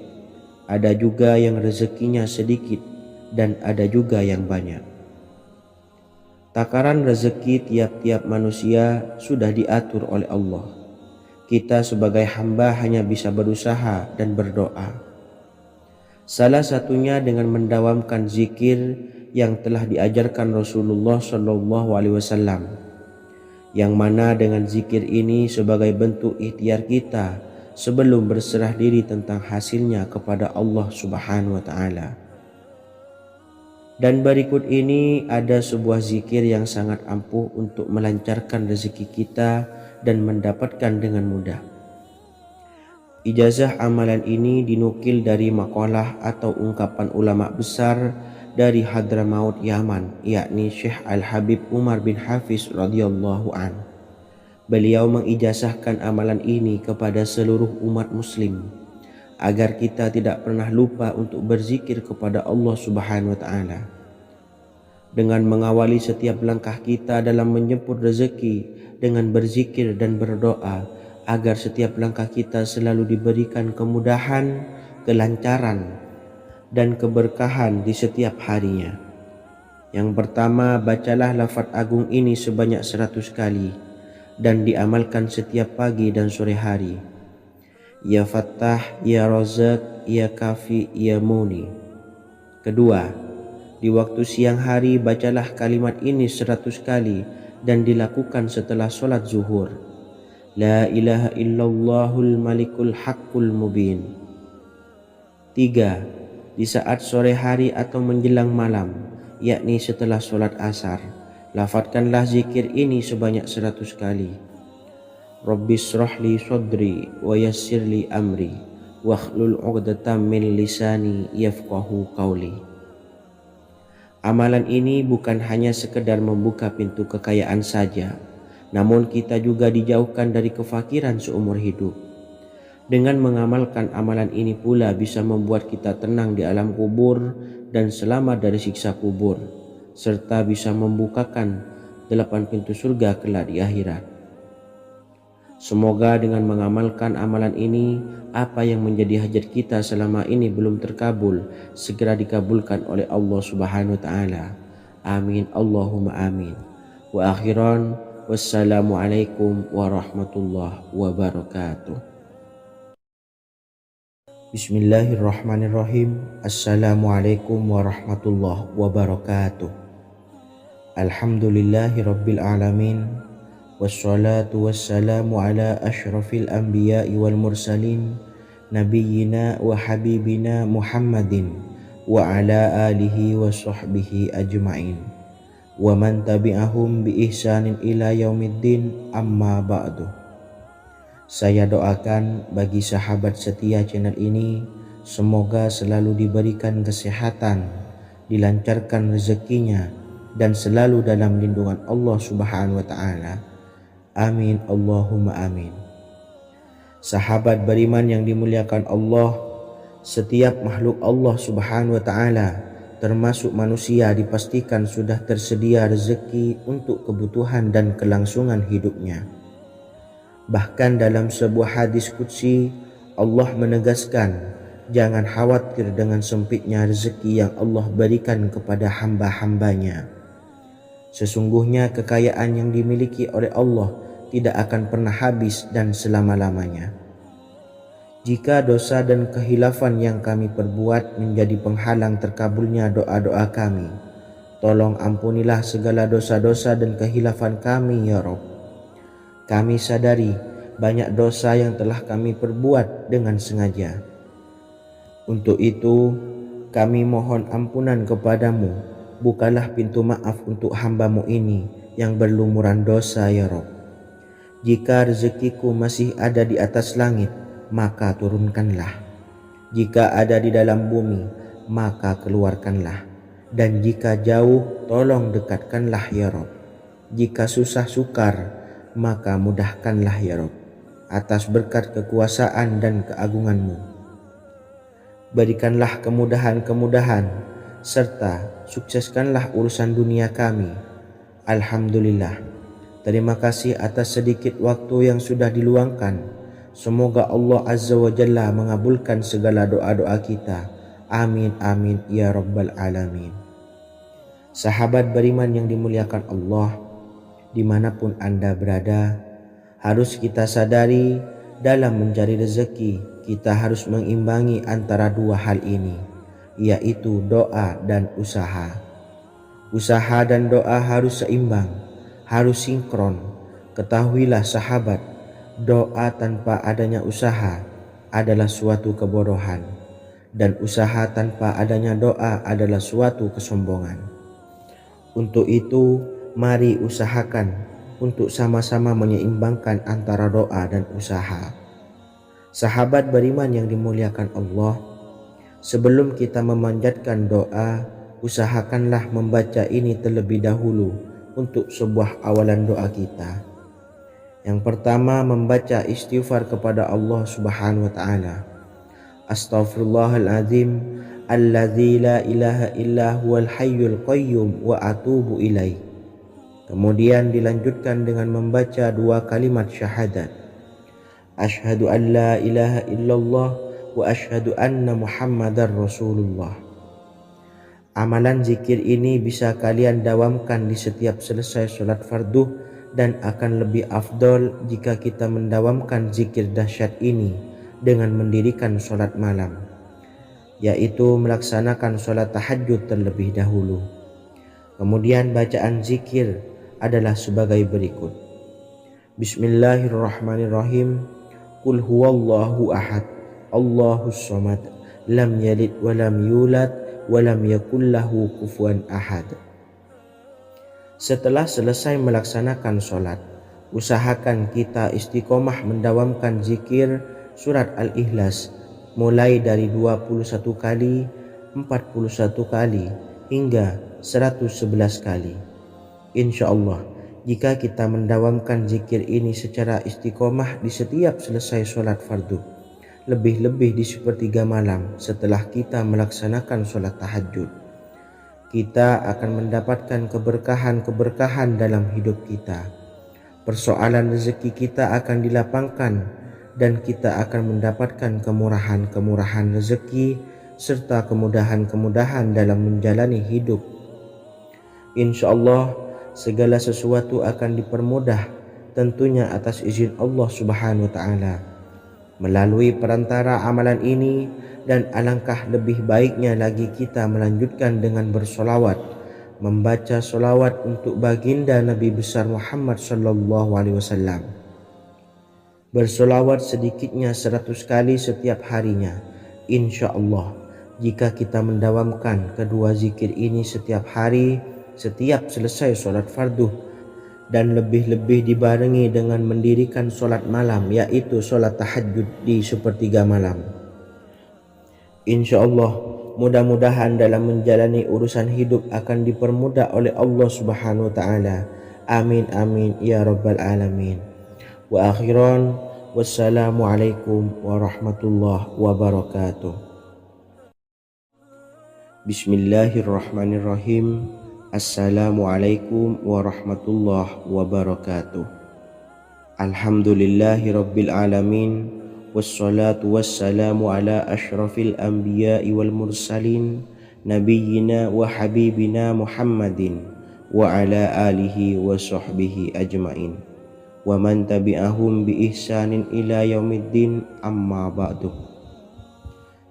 Ada juga yang rezekinya sedikit dan ada juga yang banyak. Takaran rezeki tiap-tiap manusia sudah diatur oleh Allah. Kita sebagai hamba hanya bisa berusaha dan berdoa. Salah satunya dengan mendawamkan zikir yang telah diajarkan Rasulullah SAW, yang mana dengan zikir ini sebagai bentuk ikhtiar kita sebelum berserah diri tentang hasilnya kepada Allah Subhanahu wa Ta'ala. Dan berikut ini ada sebuah zikir yang sangat ampuh untuk melancarkan rezeki kita dan mendapatkan dengan mudah. Ijazah amalan ini dinukil dari makalah atau ungkapan ulama besar dari Hadramaut Yaman, yakni Syekh Al-Habib Umar bin Hafiz radhiyallahu an. Beliau mengijazahkan amalan ini kepada seluruh umat muslim agar kita tidak pernah lupa untuk berzikir kepada Allah Subhanahu wa Ta'ala. Dengan mengawali setiap langkah kita dalam menjemput rezeki dengan berzikir dan berdoa agar setiap langkah kita selalu diberikan kemudahan, kelancaran, dan keberkahan di setiap harinya. Yang pertama, bacalah lafaz agung ini sebanyak 100 kali dan diamalkan setiap pagi dan sore hari. Ya Fattah, Ya Razak, Ya Kafi, Ya Muni. Kedua, di waktu siang hari bacalah kalimat ini 100 kali dan dilakukan setelah sholat zuhur. La ilaha illallahul malikul haqqul mubin. Tiga, di saat sore hari atau menjelang malam, yakni setelah sholat asar, lafadzkanlah zikir ini sebanyak 100 kali. Rabbishrahli sodri wa yassirli amri wakhlul 'uqdatam min lisani yafqahu qawli. Amalan ini bukan hanya sekedar membuka pintu kekayaan saja, namun kita juga dijauhkan dari kefakiran seumur hidup. Dengan mengamalkan amalan ini pula bisa membuat kita tenang di alam kubur dan selamat dari siksa kubur, serta bisa membukakan 8 pintu surga kelak di akhirat. Semoga dengan mengamalkan amalan ini, apa yang menjadi hajat kita selama ini belum terkabul, segera dikabulkan oleh Allah Subhanahu wa Ta'ala. Amin, Allahumma amin. Wa akhiran, wassalamualaikum warahmatullahi wabarakatuh. Bismillahirrahmanirrahim. Assalamualaikum warahmatullahi wabarakatuh. Alhamdulillahi rabbil alamin. Wassalatu wassalamu ala ashrafil anbiya'i wal mursalin, nabiyyina wa habibina Muhammadin wa ala alihi wa sahbihi ajma'in, wa man tabi'ahum bi ihsanin ila yaumiddin, amma ba'du. Saya doakan bagi sahabat setia channel ini, semoga selalu diberikan kesehatan, dilancarkan rezekinya, dan selalu dalam lindungan Allah Subhanahu wa Ta'ala. Amin, Allahumma amin. Sahabat beriman yang dimuliakan Allah, setiap makhluk Allah Subhanahu wa Ta'ala, termasuk manusia, dipastikan sudah tersedia rezeki untuk kebutuhan dan kelangsungan hidupnya. Bahkan dalam sebuah hadis qudsi, Allah menegaskan, jangan khawatir dengan sempitnya rezeki yang Allah berikan kepada hamba-hambanya. Sesungguhnya kekayaan yang dimiliki oleh Allah tidak akan pernah habis dan selama-lamanya. Jika dosa dan kehilafan yang kami perbuat menjadi penghalang terkabulnya doa-doa kami, tolong ampunilah segala dosa-dosa dan kehilafan kami ya Rabb. Kami sadari banyak dosa yang telah kami perbuat dengan sengaja. Untuk itu, kami mohon ampunan kepadamu. Bukalah pintu maaf untuk hamba-Mu ini yang berlumuran dosa ya Rabb. Jika rezekiku masih ada di atas langit, maka turunkanlah. Jika ada di dalam bumi, maka keluarkanlah. Dan jika jauh, tolong dekatkanlah ya Rabb. Jika susah sukar, maka mudahkanlah ya Rabb, atas berkat kekuasaan dan keagungan-Mu. Berikanlah kemudahan-kemudahan, serta sukseskanlah urusan dunia kami. Alhamdulillah. Terima kasih atas sedikit waktu yang sudah diluangkan. Semoga Allah Azza wa Jalla mengabulkan segala doa-doa kita. Amin amin ya Rabbal alamin. Sahabat beriman yang dimuliakan Allah, dimanapun Anda berada, harus kita sadari dalam mencari rezeki kita harus mengimbangi antara dua hal ini, yaitu doa dan usaha. Usaha dan doa harus seimbang, harus sinkron. Ketahuilah sahabat, doa tanpa adanya usaha adalah suatu kebodohan, dan usaha tanpa adanya doa adalah suatu kesombongan. Untuk itu, mari usahakan untuk sama-sama menyeimbangkan antara doa dan usaha. Sahabat beriman yang dimuliakan Allah, sebelum kita memanjatkan doa, usahakanlah membaca ini terlebih dahulu untuk sebuah awalan doa kita. Yang pertama, membaca istighfar kepada Allah Subhanahu wa Ta'ala. Astaghfirullahaladzim alladzi la ilaha illa huwal hayyul qayyum wa atubu ilaih. Kemudian dilanjutkan dengan membaca dua kalimat syahadat. Asyhadu an la ilaha illallah wa asyhadu anna Muhammadar Rasulullah. Amalan zikir ini bisa kalian dawamkan di setiap selesai sholat fardu, dan akan lebih afdol jika kita mendawamkan zikir dahsyat ini dengan mendirikan sholat malam, yaitu melaksanakan sholat tahajud terlebih dahulu. Kemudian bacaan zikir adalah sebagai berikut. Bismillahirrahmanirrahim. Qul huwallahu ahad, Allahus samad, lam yalid wa lam yulad wa lam yakul lahu kufuwan ahad. Setelah selesai melaksanakan sholat, usahakan kita istiqomah mendawamkan zikir surat Al-Ikhlas mulai dari 21 kali, 41 kali, hingga 111 kali. Insya Allah, jika kita mendawamkan zikir ini secara istiqomah di setiap selesai sholat fardu, lebih-lebih di sepertiga malam setelah kita melaksanakan sholat tahajud. Kita akan mendapatkan keberkahan-keberkahan dalam hidup kita. Persoalan rezeki kita akan dilapangkan dan kita akan mendapatkan kemurahan-kemurahan rezeki serta kemudahan-kemudahan dalam menjalani hidup. Insya Allah segala sesuatu akan dipermudah, tentunya atas izin Allah Subhanahu wa Ta'ala. Melalui perantara amalan ini, dan alangkah lebih baiknya lagi kita melanjutkan dengan bersolawat, membaca solawat untuk baginda Nabi besar Muhammad sallallahu alaihi wasallam. Bersolawat sedikitnya 100 kali setiap harinya. Insya Allah jika kita mendawamkan kedua zikir ini setiap hari, setiap selesai sholat fardu, dan lebih-lebih dibarengi dengan mendirikan sholat malam, yaitu sholat tahajud di sepertiga malam. Insya Allah mudah-mudahan dalam menjalani urusan hidup akan dipermudah oleh Allah Subhanahu wa Ta'ala. Amin amin ya rabbal alamin. Wa akhiran, wassalamualaikum warahmatullahi wabarakatuh. Bismillahirrahmanirrahim. Assalamualaikum warahmatullahi wabarakatuh. Alhamdulillahi rabbil alamin. Wassalatu wassalamu ala ashrafil anbiya'i wal mursalin, nabiyyina wa habibina Muhammadin wa ala alihi wa sahbihi ajmain, wa man tabi'ahum bi ihsanin ila yaumiddin, amma ba'du.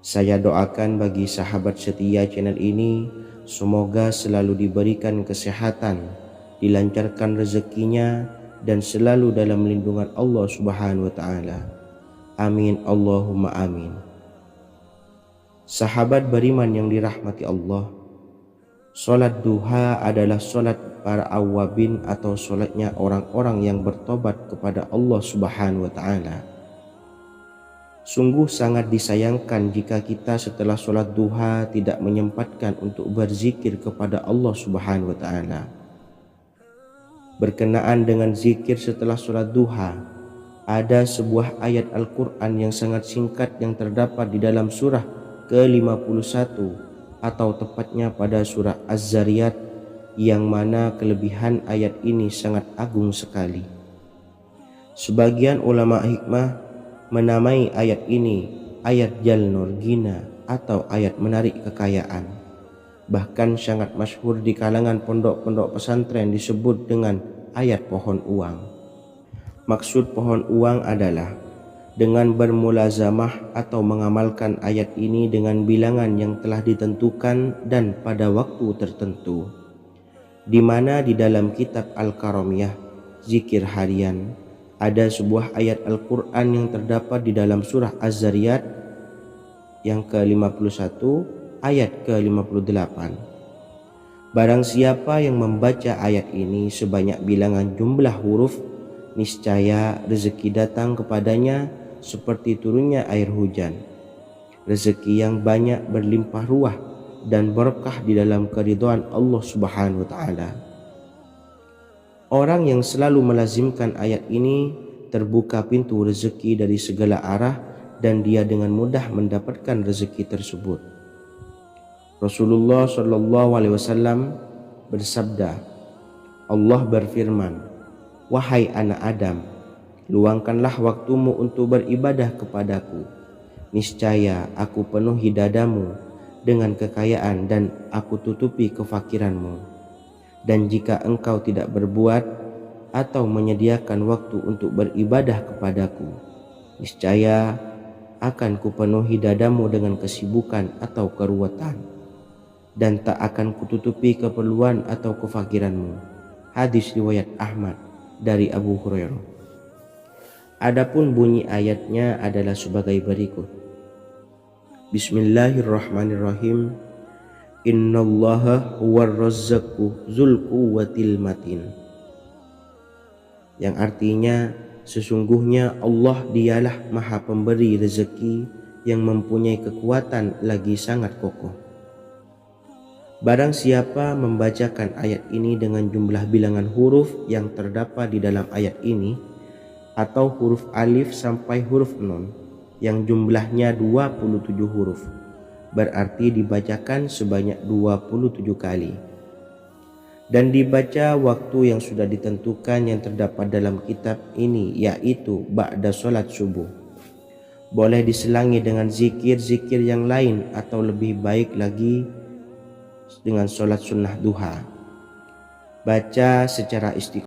Saya doakan bagi sahabat setia channel ini, semoga selalu diberikan kesehatan, dilancarkan rezekinya, dan selalu dalam lindungan Allah Subhanahu wa Ta'ala. Amin Allahumma amin. Sahabat beriman yang dirahmati Allah, solat duha adalah solat para awabin atau solatnya orang-orang yang bertobat kepada Allah Subhanahu wa Ta'ala. Sungguh sangat disayangkan jika kita setelah solat duha tidak menyempatkan untuk berzikir kepada Allah Subhanahu wa Ta'ala. Berkenaan dengan zikir setelah solat duha, ada sebuah ayat Al-Quran yang sangat singkat yang terdapat di dalam surah ke-51 atau tepatnya pada surah Az-Zariyat, yang mana kelebihan ayat ini sangat agung sekali. Sebagian ulama hikmah menamai ayat ini ayat Jalnur Gina atau ayat menarik kekayaan. Bahkan sangat masyhur di kalangan pondok-pondok pesantren disebut dengan ayat pohon uang. Maksud pohon uang adalah dengan bermulazamah atau mengamalkan ayat ini dengan bilangan yang telah ditentukan dan pada waktu tertentu, di mana di dalam kitab Al-Karamiyah zikir harian ada sebuah ayat Al-Quran yang terdapat di dalam surah Az-Zariyat yang ke-51 ayat ke-58. Barang siapa yang membaca ayat ini sebanyak bilangan jumlah huruf, niscaya rezeki datang kepadanya seperti turunnya air hujan. Rezeki yang banyak berlimpah ruah dan berkah di dalam keridhaan Allah Subhanahu wa Ta'ala. Orang yang selalu melazimkan ayat ini terbuka pintu rezeki dari segala arah dan dia dengan mudah mendapatkan rezeki tersebut. Rasulullah Shallallahu Alaihi Wasallam bersabda, Allah berfirman, wahai anak Adam, luangkanlah waktumu untuk beribadah kepadaku. Niscaya aku penuhi dadamu dengan kekayaan dan aku tutupi kefakiranmu. Dan jika engkau tidak berbuat atau menyediakan waktu untuk beribadah kepadaku, niscaya akan kupenuhi dadamu dengan kesibukan atau keruwetan, dan tak akan kututupi keperluan atau kefakiranmu. Hadis riwayat Ahmad dari Abu Hurairah. Adapun bunyi ayatnya adalah sebagai berikut. Bismillahirrahmanirrahim. Innallaha huwar razzaqu dzul quwwatil matin. Yang artinya sesungguhnya Allah dialah Maha Pemberi rezeki yang mempunyai kekuatan lagi sangat kokoh. Barang siapa membacakan ayat ini dengan jumlah bilangan huruf yang terdapat di dalam ayat ini, atau huruf alif sampai huruf nun, yang jumlahnya 27 huruf, berarti dibacakan sebanyak 27 kali. Dan dibaca waktu yang sudah ditentukan yang terdapat dalam kitab ini, yaitu ba'da sholat subuh. Boleh diselangi dengan zikir-zikir yang lain atau lebih baik lagi dengan sholat sunnah duha. Baca secara istiqomah